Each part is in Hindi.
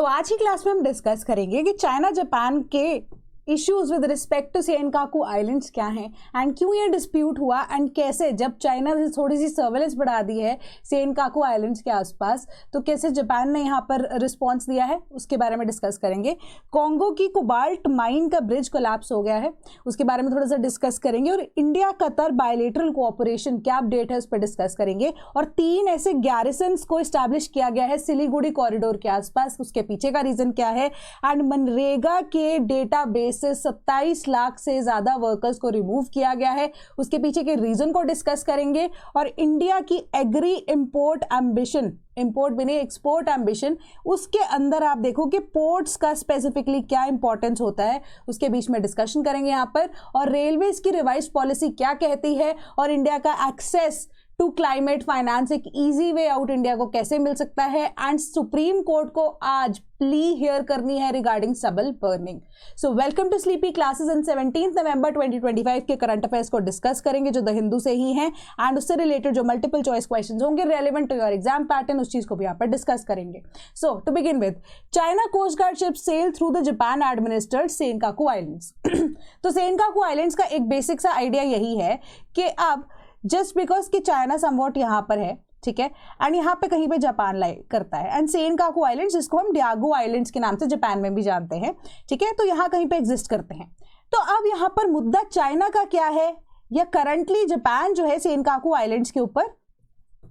तो आज की क्लास में हम डिस्कस करेंगे कि चाइना जापान के issues with respect to Senkaku islands क्या हैं एंड क्यों ये डिस्प्यूट हुआ एंड कैसे जब चाइना ने थोड़ी सी सर्वेलेंस बढ़ा दी है सेनकाकू आइलैंड्स के आसपास तो कैसे जापान ने यहाँ पर रिस्पॉन्स दिया है उसके बारे में डिस्कस करेंगे। कॉन्गो की कोबाल्ट माइन का ब्रिज कोलैप्स हो गया है उसके बारे में थोड़ा सा डिस्कस करेंगे और इंडिया कतर बायलेटरल कोऑपरेशन क्या अपडेट है उस पर डिस्कस करेंगे और 3 ऐसे गैरिसन्स को इस्टेब्लिश किया गया है सिलीगुड़ी कॉरिडोर के आसपास, उसके पीछे का रीजन क्या है एंड मनरेगा के डेटा बेस से 27 लाख से ज्यादा वर्कर्स को रिमूव किया गया है उसके पीछे के रीजन को डिस्कस करेंगे और इंडिया की एग्री इंपोर्ट एम्बिशन, इंपोर्ट भी नहीं एक्सपोर्ट एम्बिशन, उसके अंदर आप देखो कि पोर्ट्स का स्पेसिफिकली क्या इंपॉर्टेंस होता है उसके बीच में डिस्कशन करेंगे यहाँ पर और रेलवेज की रिवाइज पॉलिसी क्या कहती है और इंडिया का एक्सेस टू क्लाइमेट फाइनेंस एक इजी वे आउट इंडिया को कैसे मिल सकता है एंड सुप्रीम कोर्ट को आज प्ली हियर करनी है regarding stubble burning. So welcome to sleepy classes in 17 November 2025 के करंट अफेयर्स को डिस्कस करेंगे जो द हिंदू से ही हैं एंड उससे रिलेटेड जो मल्टीपल चॉइस क्वेश्चंस होंगे relevant to your exam pattern उस चीज को भी यहाँ पर डिस्कस करेंगे। So to begin with China coast guard ship sail through the Japan administered Senkaku islands. तो सेनकाकू आइलैंड्स का एक बेसिक सा आइडिया यही है कि अब जस्ट बिकॉज कि चाइना समवॉट यहाँ पर है, ठीक है, एंड यहाँ पे कहीं पे जापान लाई करता है एंड सेनकाकू आइलैंड्स जिसको हम डियागो आइलैंड्स के नाम से जापान में भी जानते हैं, ठीक है, तो यहाँ कहीं पे एग्जिस्ट करते हैं। तो अब यहाँ पर मुद्दा चाइना का क्या है या करंटली जापान जो है सेनकाकू आइलैंड्स के ऊपर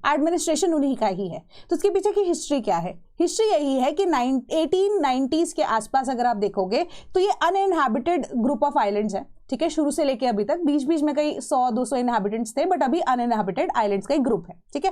एडमिनिस्ट्रेशन उन्हीं का ही है। तो उसके पीछे की हिस्ट्री क्या है? हिस्ट्री यही है कि 1890s के आसपास अगर आप देखोगे तो ये अनइनहैबिटेड ग्रुप ऑफ आइलैंड्स है, ठीक है, शुरू से लेके अभी तक बीच बीच में कई 100-200 इनहैबिटेंट्स थे बट अभी अनइनहैबिटेड आइलैंड्स का एक ग्रुप है, ठीक है।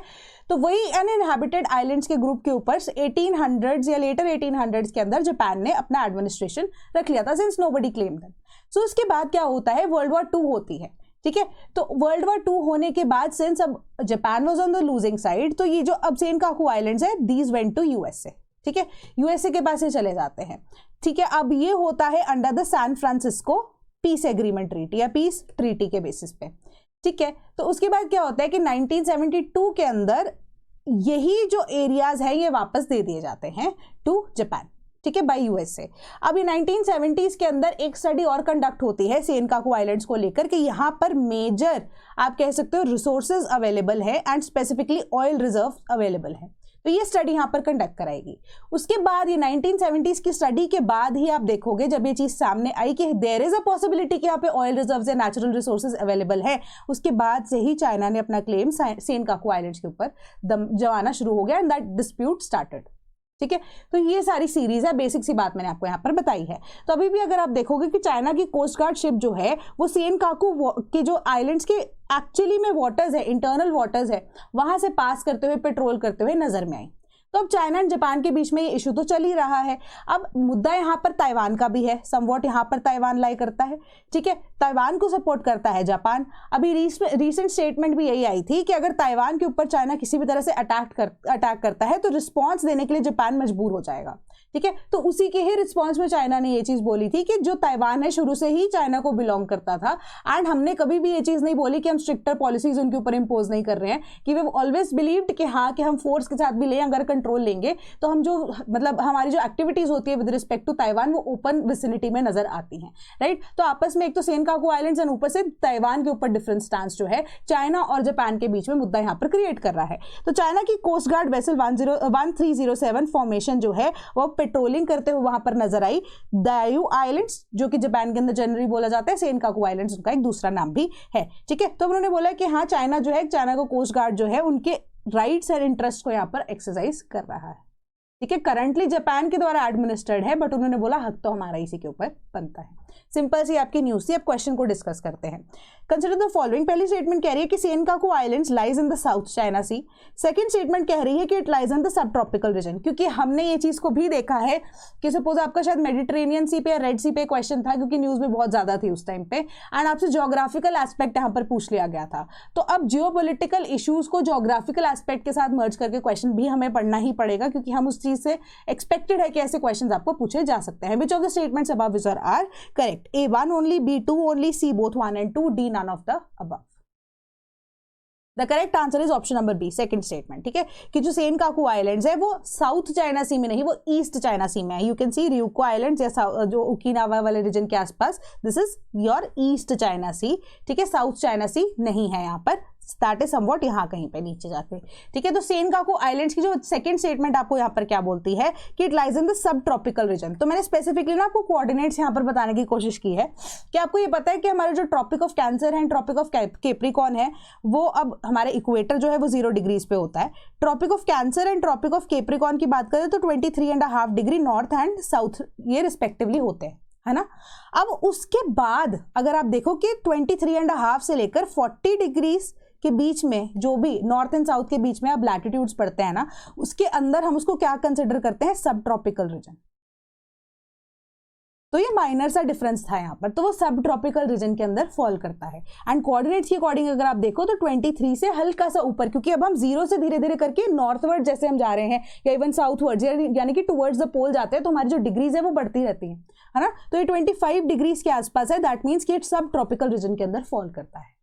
तो वही अनइनहैबिटेड आइलैंड्स के ग्रुप के ऊपर 1800s या लेटर 1800s के अंदर जापान ने अपना एडमिनिस्ट्रेशन रख लिया था सिंस नोबडी क्लेम्ड दैट। सो उसके बाद क्या होता है, वर्ल्ड वॉर 2 होती है, ठीक है। तो वर्ल्ड वॉर 2 होने के बाद सिंस अब Japan was on the losing side तो ये जो अब सेनकाकू आइलैंड्स है दीज वेंट टू यूएसए, ठीक है, यूएसए के पास ये चले जाते हैं, ठीक है। अब ये होता है under the San Francisco peace agreement treaty या पीस ट्रीटी के बेसिस पे, ठीक है। तो उसके बाद क्या होता है कि 1972 के अंदर यही जो एरियाज है ये वापस दे दिए जाते हैं टू जापान, ठीक है, बाय यूएसए। अब ये 1970s के अंदर एक स्टडी और कंडक्ट होती है सेनकाकू आइलैंड्स को लेकर कि यहाँ पर मेजर आप कह सकते हो रिसोर्सेज अवेलेबल है and specifically oil reserve available है, तो ये स्टडी यहाँ पर कंडक्ट कराएगी। उसके बाद ये 1970s की स्टडी के बाद ही आप देखोगे जब ये चीज सामने आई कि देयर इज अ पॉसिबिलिटी कि यहाँ पे ऑयल रिजर्व्स या नेचुरल रिसोर्सेज अवेलेबल है, उसके बाद से ही चाइना ने अपना क्लेम सेनकाकू आइलैंड्स के ऊपर जमाना शुरू हो गया एंड दैट डिस्प्यूट स्टार्टेड, ठीक है। तो ये सारी सीरीज है, बेसिक सी बात मैंने आपको यहाँ पर बताई है। तो अभी भी अगर आप देखोगे कि चाइना की कोस्ट गार्ड शिप जो है वो सेनकाकू के जो आइलैंड्स के एक्चुअली में वाटर्स है, इंटरनल वाटर्स है, वहां से पास करते हुए पेट्रोल करते हुए नजर में आई। तो अब चाइना एंड जापान के बीच में ये इशू तो चल ही रहा है। अब मुद्दा यहाँ पर ताइवान का भी है, समवॉट यहाँ पर ताइवान लाई करता है, ठीक है, ताइवान को सपोर्ट करता है जापान। अभी रीसेंट स्टेटमेंट भी यही आई थी कि अगर ताइवान के ऊपर चाइना किसी भी तरह से अटैक करता है तो रिस्पॉन्स देने के लिए जापान मजबूर हो जाएगा, ठीक है। तो उसी के ही रिस्पॉन्स में चाइना ने ये चीज बोली थी कि जो ताइवान है शुरू से ही चाइना को बिलोंग करता था एंड हमने कभी भी ये चीज नहीं बोली कि हम स्ट्रिक्टर पॉलिसीज उनके ऊपर इंपोज नहीं कर रहे हैं, कि वे ऑलवेज बिलीव्ड कि हाँ कि हम फोर्स के साथ भी लें, अगर कंट्रोल लेंगे तो हम जो मतलब हमारी जो एक्टिविटीज होती है विद रिस्पेक्ट टू ताइवान वो ओपन विसिनिटी में नजर आती हैं, राइट। तो आपस में एक तो सेनकाकू आइलैंड्स एंड ऊपर से ताइवान के ऊपर डिफरेंट स्टांस जो है चाइना और जापान के बीच में मुद्दा यहाँ पर क्रिएट कर रहा है। तो चाइना की कोस्ट गार्ड वेसल 1307 फॉर्मेशन जो है वो पेट्रोलिंग करते हुए वहां पर नजर आई। दायू आइलैंड्स जो कि जापान के अंदर जनरली बोला जाता है, सेनकाकू आइलैंड्स उनका एक दूसरा नाम भी है, ठीक है। तो उन्होंने बोला कि हाँ चाइना जो है, चाइना को कोस्ट गार्ड जो है उनके राइट्स एंड इंटरेस्ट को यहाँ पर एक्सरसाइज कर रहा है, ठीक है। करंटली जापान के द्वारा एडमिनिस्टर्ड है बट उन्होंने बोला हक तो हमारा इसी के ऊपर बनता है। सिंपल सी आपकी न्यूज थी। अब क्वेश्चन को डिस्कस करते हैं। Consider the following. पहली स्टेटमेंट कह रही है कि Senkaku islands lies in the South China Sea. Second statement कह रही है कि it lies in the sub tropical region, क्योंकि हमने ये चीज को भी देखा है कि सपोज आपका शायद मेडिटेरेनियन सी पे या रेड सी पे क्वेश्चन था क्योंकि न्यूज में बहुत ज्यादा थी उस टाइम पे एंड आपसे ज्योग्राफिकल एस्पेक्ट यहाँ पर पूछ लिया गया था। तो अब जियोपॉलिटिकल इश्यूज को ज्योग्राफिकल एस्पेक्ट के साथ मर्ज करके क्वेश्चन भी हमें पढ़ना ही पड़ेगा क्योंकि हम उस चीज से एक्सपेक्टेड है कि ऐसे क्वेश्चंस आपको पूछे जा सकते हैं। Which of the statements above is are correct? A1 only, B2 only, C both 1 and 2, D none of the above. The correct answer is option number B, second statement, ठीक है, कि जो सेनकाकू आइलैंड्स है वो साउथ चाइना सी में नहीं, वो ईस्ट चाइना सी में है। You can see ryukyu islands या जो ओकिनावा वाले रीजन के आसपास, this is your East China Sea, ठीक है, साउथ चाइना सी नहीं है यहाँ पर, दैट इज समवॉट यहाँ कहीं पे नीचे जाके, ठीक है। तो सेनकाकू आइलैंड्स की जो सेकंड स्टेटमेंट आपको यहाँ पर क्या बोलती है कि it lies in the sub tropical reason. तो मैंने स्पेसिफिकली ना आपको कोऑर्डिनेट्स यहाँ पर बताने की कोशिश की है कि आपको ये पता है कि हमारे जो ट्रॉपिक ऑफ कैंसर है, ट्रॉपिक ऑफ कैप्रिकॉर्न है, वो अब हमारे इक्वेटर जो है वो 0 डिग्रीज पे होता है। Tropic of Cancer and Tropic of Capricorn की बात करें तो 23.5 डिग्री नॉर्थ एंड साउथ ये रिस्पेक्टिवली होते हैं, है ना। अब उसके बाद अगर आप देखो कि 23.5 से लेकर 40 डिग्रीज के बीच में जो भी नॉर्थ एंड साउथ के बीच में अब लैटिट्यूड्स पड़ते हैं ना, उसके अंदर हम उसको क्या कंसिडर करते हैं, सब ट्रॉपिकल रीजन। तो ये माइनर सा डिफरेंस था यहाँ पर, तो वो सब ट्रॉपिकल रीजन के अंदर फॉल करता है। एंड कोऑर्डिनेट्स के अकॉर्डिंग अगर आप देखो तो 23 से हल्का सा ऊपर, क्योंकि अब हम 0 से धीरे धीरे करके नॉर्थवर्ड जैसे हम जा रहे हैं या इवन साउथवर्ड यानी कि टुवर्ड्स द पोल जाते हैं, तो हमारी जो डिग्रीज है वो बढ़ती रहती है ना। तो ये 25 डिग्रीज के आसपास है, दैट मीन्स कि इट सब ट्रॉपिकल रीजन के अंदर फॉल करता है,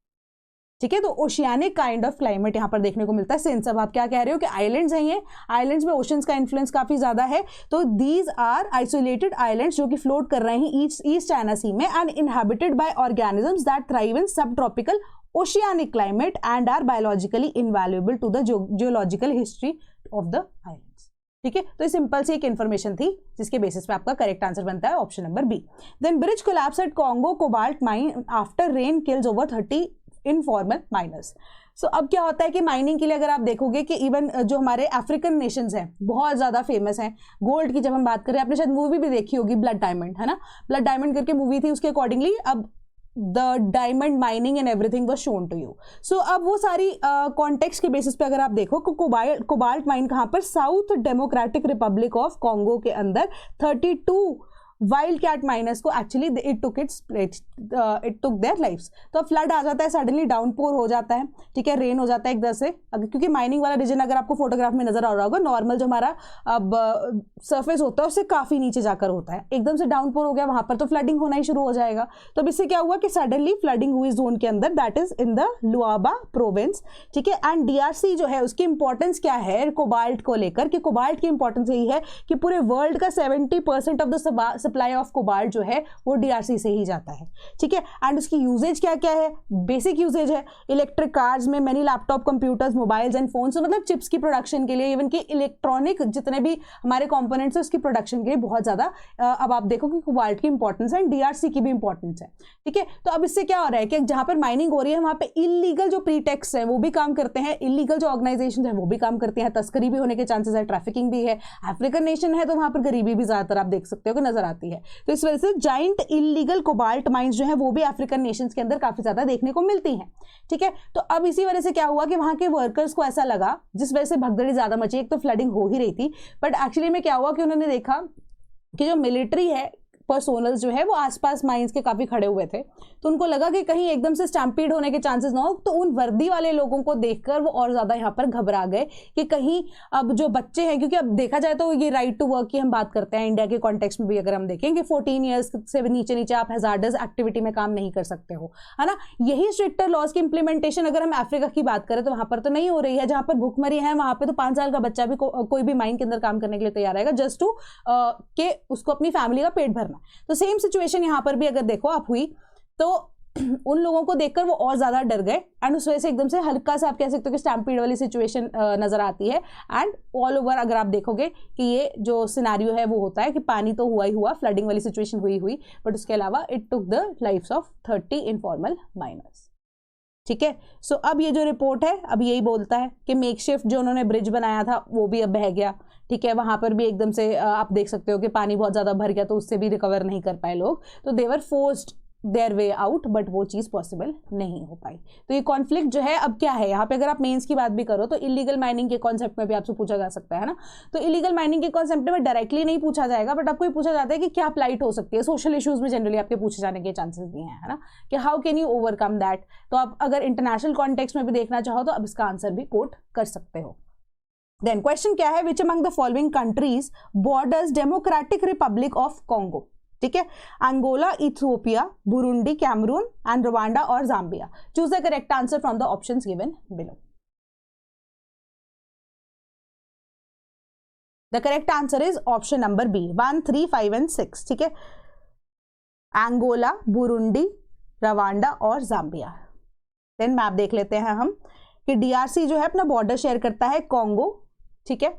ठीक है। तो ओशियानिक काइंड ऑफ क्लाइमेट यहाँ पर देखने को मिलता है। सिंस अब आप क्या कह रहे हो कि आइलैंड्स हैं, ये आइलैंड्स में ओशंस का इन्फ्लुएंस काफी ज्यादा है, तो दीज आर आइसोलेटेड आइलैंड्स जो कि फ्लोट कर रहे हैं ईस्ट चाइना सी में and inhabited by organisms that thrive in subtropical oceanic climate and are biologically invaluable to the geological history of the islands, ठीक है। तो सिंपल सी एक इन्फॉर्मेशन थी जिसके बेसिस पे आपका करेक्ट आंसर बनता है option number B. Then bridge collapse at Congo cobalt mine after rain kills over 30 informal miners. So अब क्या होता है कि माइनिंग के लिए अगर आप देखोगे कि इवन जो हमारे अफ्रीकन नेशंस हैं बहुत ज़्यादा फेमस हैं गोल्ड की, जब हम बात करें, आपने शायद मूवी भी देखी होगी ब्लड डायमंड, है ना, ब्लड डायमंड करके मूवी थी, उसके अकॉर्डिंगली अब the diamond mining and everything was shown to you. So अब वो सारी कॉन्टेक्स्ट के बेसिस पे अगर आप देखो कोबाल्ट माइन कहाँ पर, South Democratic Republic of Congo के अंदर 32 वाइल्ड कैट माइनर्स को actually it took their lifes. तो अब फ्लड आ जाता है, सडनली डाउनपोर हो जाता है, ठीक है, रेन हो जाता है एक तरह से, क्योंकि माइनिंग वाला रीजन अगर आपको फोटोग्राफ में नजर आ रहा होगा, नॉर्मल जो हमारा अब सरफेस होता है उससे काफी नीचे जाकर होता है, एकदम से डाउनपोर हो गया वहां पर, तो फ्लडिंग होना ही शुरू हो जाएगा। तो अब इससे क्या हुआ कि सडनली फ्लडिंग हुई जोन के अंदर, that is in the Lualaba province, ठीक है। एंड डीआरसी जो है उसकी इंपॉर्टेंस क्या है कोबाल्ट को लेकर, कि कोबाल्ट की इंपॉर्टेंस यही है कि पूरे वर्ल्ड का 70% of the supply of cobalt जो है वो डीआरसी से ही जाता है, ठीक है। एंड उसकी यूजेज क्या क्या है, बेसिक यूजेज है इलेक्ट्रिक कार्स में, many laptop, computers, mobiles and phones, मतलब चिप्स की प्रोडक्शन के लिए, इवन कि इलेक्ट्रॉनिक जितने भी हमारे कंपोनेंट्स है उसकी प्रोडक्शन के लिए बहुत ज्यादा अब आप देखो कि कोबाल्ट की इंपॉर्टेंस है एंड डीआरसी की भी इंपॉर्टेंस है, ठीक है। तो अब इससे क्या हो रहा है कि जहां पर माइनिंग हो रही है वहां पे इलीगल जो प्रीटेक्स है वो भी काम करते हैं, इलीगल जो ऑर्गेनाइजेशन है वो भी काम करते हैं, तस्करी भी होने के चांसेस है, ट्रैफिकिंग भी है, अफ्रीकन नेशन है तो वहां पर गरीबी भी ज्यादातर आप देख सकते हो कि नजर आती है। तो इस वजह से जाइंट इलीगल कोबाल्ट माइंस जो है वो भी अफ्रीकन नेशंस के अंदर काफी ज्यादा देखने को मिलती हैं, ठीक है। तो अब इसी वजह से क्या हुआ कि वहां के वर्कर्स को ऐसा लगा, जिस वजह से भगदड़ी ज्यादा मची, एक तो फ्लडिंग हो ही रही थी, बट एक्चुअली में क्या हुआ कि उन्होंने देखा कि जो मिलिट्री है पर्सोनल्स जो है वो आसपास माइंस के काफी खड़े हुए थे, तो उनको लगा कि कहीं एकदम से स्टैम्पीड होने के चांसेस ना हो, तो उन वर्दी वाले लोगों को देखकर वो और ज्यादा यहाँ पर घबरा गए कि कहीं अब जो बच्चे हैं, क्योंकि अब देखा जाए तो ये राइट टू वर्क की हम बात करते हैं इंडिया के कॉन्टेक्स्ट में भी, अगर हम देखें कि 14 ईयर्स से नीचे आप हैजार्डस एक्टिविटी में काम नहीं कर सकते हो, है ना। यही स्ट्रिक्टर लॉज की इंप्लीमेंटेशन अगर हम अफ्रीका की बात करें तो वहां पर तो नहीं हो रही है, जहां पर भूखमरी है वहां पर तो 5 साल का बच्चा भी कोई भी माइन के अंदर काम करने के लिए तैयार रहेगा, जस्ट टू के उसको अपनी फैमिली का पेट भरना। तो सेम सिचुएशन यहां पर भी अगर देखो आप हुई, तो उन लोगों को देखकर वो और ज्यादा डर गए एंड उस वजह से एकदम से हल्का सा आप कह सकते हो कि स्टैम्पीड वाली सिचुएशन नजर आती है। एंड ऑल ओवर अगर आप देखोगे कि ये जो सिनेरियो है वो होता है कि पानी तो हुआ ही हुआ, फ्लडिंग वाली सिचुएशन हुई, बट उसके अलावा it took the lives of 30 informal miners, ठीक है। सो अब ये जो रिपोर्ट है अब यही बोलता है कि मेकशिफ्ट जो उन्होंने ब्रिज बनाया था वो भी अब बह गया, ठीक है। वहां पर भी एकदम से आप देख सकते हो कि पानी बहुत ज्यादा भर गया, तो उससे भी रिकवर नहीं कर पाए लोग, तो they were forced their way out, but वो चीज पॉसिबल नहीं हो पाई। तो ये कॉन्फ्लिक्ट जो है अब क्या है यहाँ पे, अगर आप मेंस की बात भी करो तो इलीगल माइनिंग के कॉन्सेप्ट में भी आपसे पूछा जा सकता है ना। तो इलीगल माइनिंग के कॉन्सेप्ट में डायरेक्टली नहीं पूछा जाएगा, बट आपको ये पूछा जाता है कि क्या प्लाइट हो सकती है, सोशल इश्यूज में जनरली आपके पूछे जाने के चांसेस भी हैं, है ना, कि how can you overcome that. तो आप अगर इंटरनेशनल कॉन्टेक्स्ट में भी देखना चाहो तो अब इसका आंसर भी कोट कर सकते हो। देन क्वेश्चन क्या है, which among the following countries borders Democratic Republic of Congo, ठीक है, Angola, Ethiopia, Burundi, Cameroon and Rwanda और Zambia. Choose the correct answer from the options given below. The correct answer is option number B 1, 3, 5 and 6, ठीक है। एंगोला, बुरुंडी, रवांडा और जाम्बिया। देन मैप देख लेते हैं हम कि डीआरसी जो है अपना बॉर्डर शेयर करता है कॉन्गो, ठीक है।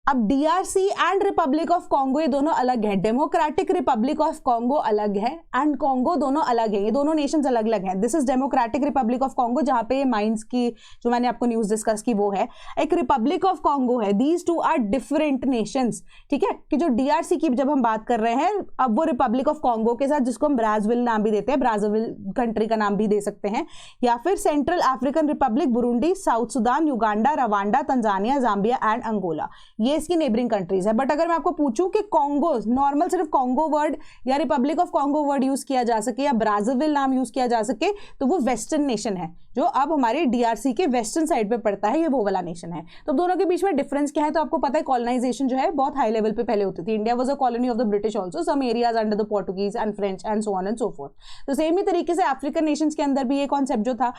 अब DRC and Republic of Congo ये दोनों अलग है, डेमोक्रेटिक रिपब्लिक ऑफ कॉन्गो अलग है एंड कॉन्गो दोनों अलग है, ये दोनों नेशंस अलग अलग हैं। This is democratic Republic of Congo जहां पे माइंस की जो मैंने आपको न्यूज डिस्कस की वो है, एक रिपब्लिक ऑफ कॉन्गो है। These two are different nations, ठीक है। कि जो डीआरसी की जब हम बात कर रहे हैं अब वो रिपब्लिक ऑफ कॉन्गो के साथ, जिसको हम ब्राजील नाम भी देते हैं, ब्राजील कंट्री का नाम भी दे सकते हैं, या फिर Central African Republic, Burundi, South Sudan, Uganda, Rwanda, Tanzania, Zambia and Angola, ये इसकी नेबरिंग कंट्रीज है। बट अगर मैं आपको पूछूं कि कॉन्गो, नॉर्मल सिर्फ कॉन्गो वर्ड या Republic of Congo word use किया जा सके या ब्राजील नाम यूज किया जा सके, तो वो वेस्टर्न नेशन है जो अब हमारे डीआरसी के वेस्टर्न साइड पे पड़ता है, ये वो वाला नेशन है। तो दोनों के बीच में डिफरेंस क्या है, तो आपको पता है कॉलोनाइजेशन जो है बहुत हाई लेवल पे पहले होती थी। India was a colony of the British also, some areas under the Portuguese and French and so on and so forth. तो सेम ही तरीके से अफ्रीकन नेशंस के अंदर भी ये कॉन्सेप्ट जो था,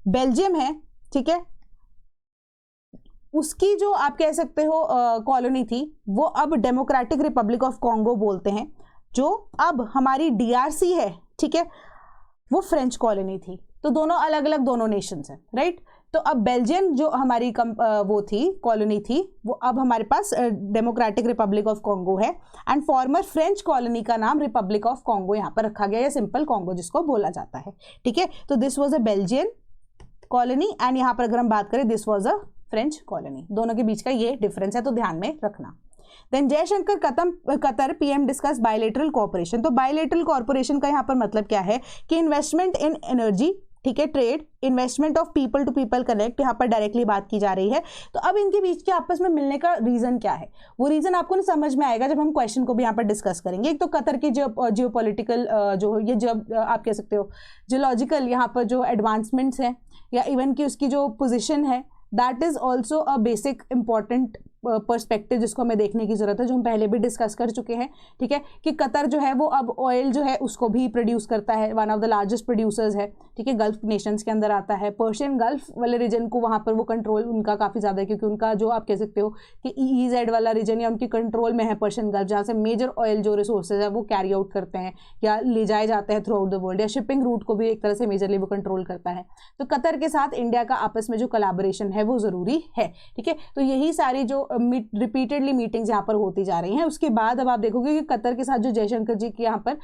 बेल्जियम है, ठीक है, उसकी जो आप कह सकते हो कॉलोनी थी वो अब डेमोक्रेटिक रिपब्लिक ऑफ कॉन्गो बोलते हैं। जो अब हमारी डीआरसी है, ठीक है, वो फ्रेंच कॉलोनी थी। तो दोनों अलग अलग दोनों नेशंस हैं, राइट। तो अब बेल्जियम जो हमारी वो थी कॉलोनी थी, वो अब हमारे पास डेमोक्रेटिक रिपब्लिक ऑफ कॉन्गो है एंड फॉर्मर फ्रेंच कॉलोनी का नाम रिपब्लिक ऑफ कॉन्गो यहाँ पर रखा गया, या सिंपल कॉन्गो जिसको बोला जाता है, ठीक है। तो this was a Belgian colony and यहाँ पर अगर हम बात करें this was a French colony. दोनों के बीच का ये डिफरेंस है, तो ध्यान में रखना। Then Jaishankar Qatar PM discuss bilateral cooperation. तो बायलेटरल कॉर्पोरेशन का यहाँ पर मतलब क्या है कि इन्वेस्टमेंट इन एनर्जी, ठीक है, trade, investment of people to people connect, यहाँ पर डायरेक्टली बात की जा रही है। तो अब इनके बीच के आपस में मिलने का रीजन क्या है, वो रीजन आपको ना समझ में आएगा जब हम क्वेश्चन को भी यहाँ पर डिस्कस करेंगे। एक तो कतर की जियोपॉलिटिकल जो ये जब आप कह सकते हो जियोलॉजिकल यहाँ पर जो एडवांसमेंट्स हैं, या इवन की उसकी जो पोजिशन है, that is also a basic important perspective जिसको हमें देखने की जरूरत है, जो हम पहले भी डिस्कस कर चुके हैं, ठीक है। कि कतर जो है वो अब ऑयल जो है उसको भी प्रोड्यूस करता है, one of the largest producers है, ठीक है, गल्फ नेशंस के अंदर आता है। पर्शियन गल्फ वाले रीजन को वहाँ पर वो कंट्रोल उनका काफ़ी ज़्यादा है, क्योंकि उनका जो आप कह सकते हो कि EEZ वाला रीजन या उनकी कंट्रोल में है पर्शियन गल्फ, जहाँ से मेजर ऑयल जो रिसोर्सेज है वो कैरी आउट करते हैं या ले जाए जाते हैं थ्रू आउट द वर्ल्ड, या शिपिंग रूट को भी एक तरह से मेजरली वो कंट्रोल करता है। तो कतर के साथ इंडिया का आपस में जो कोलैबोरेशन है वो ज़रूरी है, ठीक है। तो यही सारी जो रिपीटेडली मीटिंग्स यहाँ पर होती जा रही हैं। उसके बाद अब आप देखोगे कि कतर के साथ जो जयशंकर जी की यहाँ पर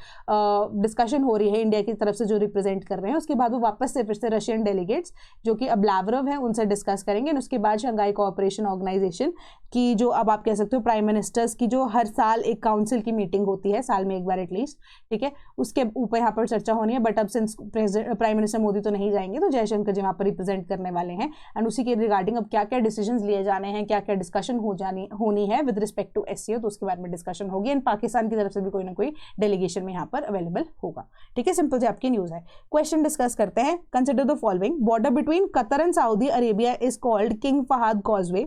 डिस्कशन हो रही है इंडिया की तरफ से जो रिप्रेजेंट कर रहे हैं, उसके बाद वो वापस से फिर से रशियन डेलीगेट्स जो कि अब लावरव है उनसे डिस्कस करेंगे। और उसके बाद शंघाई कोऑपरेशन ऑर्गेनाइजेशन की जो अब आप कह सकते हो प्राइम मिनिस्टर्स की जो हर साल एक काउंसिल की मीटिंग होती है, साल में एक बार एटलीस्ट, ठीक है, उसके ऊपर यहाँ पर चर्चा होनी है। बट अब सिंस प्राइम मिनिस्टर मोदी तो नहीं जाएंगे, तो जयशंकर जी वहाँ पर रिप्रेजेंट करने वाले हैं एंड उसी के रिगार्डिंग अब क्या क्या डिसीजंस लिए जाने हैं, क्या क्या डिस्कशन होनी है विद रिस्पेक्ट टू SCO, तो उसके बारे में डिस्कशन होगी। एंड पाकिस्तान की तरफ से भी कोई ना कोई डेलीगेशन में यहाँ पर अवेलेबल होगा, ठीक है। सिंपल से आपकी न्यूज़ है। क्वेश्चन डिस्कस करते हैं। Consider the following, border between Qatar and Saudi Arabia is called King Fahd causeway.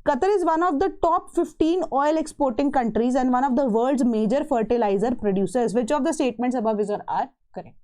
Qatar is one of the top 15 oil exporting countries and one of the world's major fertilizer producers. Which of the statements above is or are correct?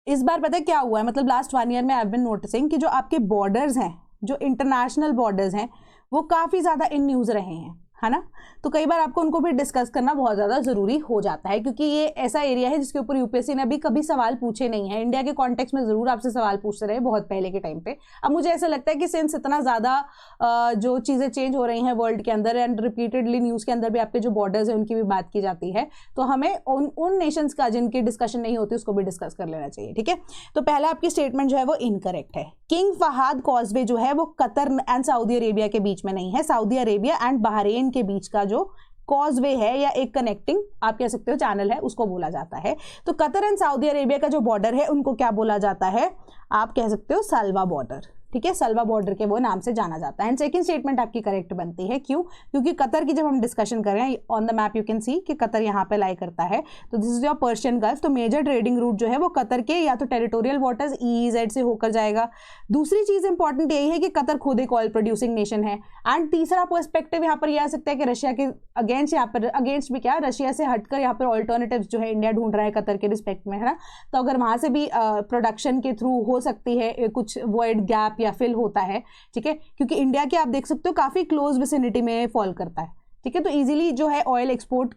इस बार पता है क्या हुआ है, मतलब लास्ट 1 ईयर में आई हैव बीन नोटिसिंग कि जो आपके बॉर्डर्स हैं, जो इंटरनेशनल बॉर्डर्स हैं, वो काफ़ी ज़्यादा इन न्यूज़ रहे हैं, है ना। तो कई बार आपको उनको भी डिस्कस करना बहुत ज़्यादा ज़रूरी हो जाता है, क्योंकि ये ऐसा एरिया है जिसके ऊपर यूपीएससी ने अभी कभी सवाल पूछे नहीं है। इंडिया के कॉन्टेक्स्ट में ज़रूर आपसे सवाल पूछते रहे बहुत पहले के टाइम पे। अब मुझे ऐसा लगता है कि सिंस इतना ज़्यादा जो चीज़ें चेंज हो रही हैं वर्ल्ड के अंदर एंड रिपीटेडली न्यूज़ के अंदर भी आपके जो बॉर्डर्स हैं उनकी भी बात की जाती है, तो हमें उन नेशंस का जिनकी डिस्कशन नहीं होती उसको भी डिस्कस कर लेना चाहिए, ठीक है। तो पहला आपकी स्टेटमेंट जो है वो इनकरेक्ट है। किंग फहद कॉजवे जो है वो कतर एंड सऊदी अरेबिया के बीच में नहीं है, सऊदी अरेबिया एंड बहरीन के बीच का जो कॉजवे है या एक कनेक्टिंग आप कह सकते हो चैनल है, उसको बोला जाता है। तो कतर एंड सऊदी अरेबिया का जो बॉर्डर है उनको क्या बोला जाता है, आप कह सकते हो सलवा बॉर्डर, ठीक है, सलवा बॉर्डर के वो नाम से जाना जाता है। एंड सेकंड स्टेटमेंट आपकी करेक्ट बनती है, क्यों? क्योंकि कतर की जब हम डिस्कशन कर रहे हैं, on the map you can सी कि कतर यहाँ पे लाई करता है, तो this is your Persian gulf. तो मेजर ट्रेडिंग रूट जो है वो कतर के या तो टेरिटोरियल वाटर्स EEZ से होकर जाएगा। दूसरी चीज इंपॉर्टेंट यही है कि कतर खुद एक ऑयल प्रोड्यूसिंग नेशन है। एंड तीसरा पर्सपेक्टिव यहाँ पर यह आ सकता है कि रशिया के अगेंस्ट, यहाँ पर अगेंस्ट भी क्या, रशिया से हटकर यहाँ पर ऑल्टरनेटिव जो है इंडिया ढूंढ रहा है कतर के रिस्पेक्ट में, है ना। तो अगर वहां से भी प्रोडक्शन के थ्रू हो सकती है कुछ वॉइड गैप गैप या फिल होता है, ठीक है, क्योंकि इंडिया के आप देख सकते हो काफ़ी क्लोज विसिनिटी में फॉल करता है, ठीक है, तो इजीली जो है ऑयल इंपोर्ट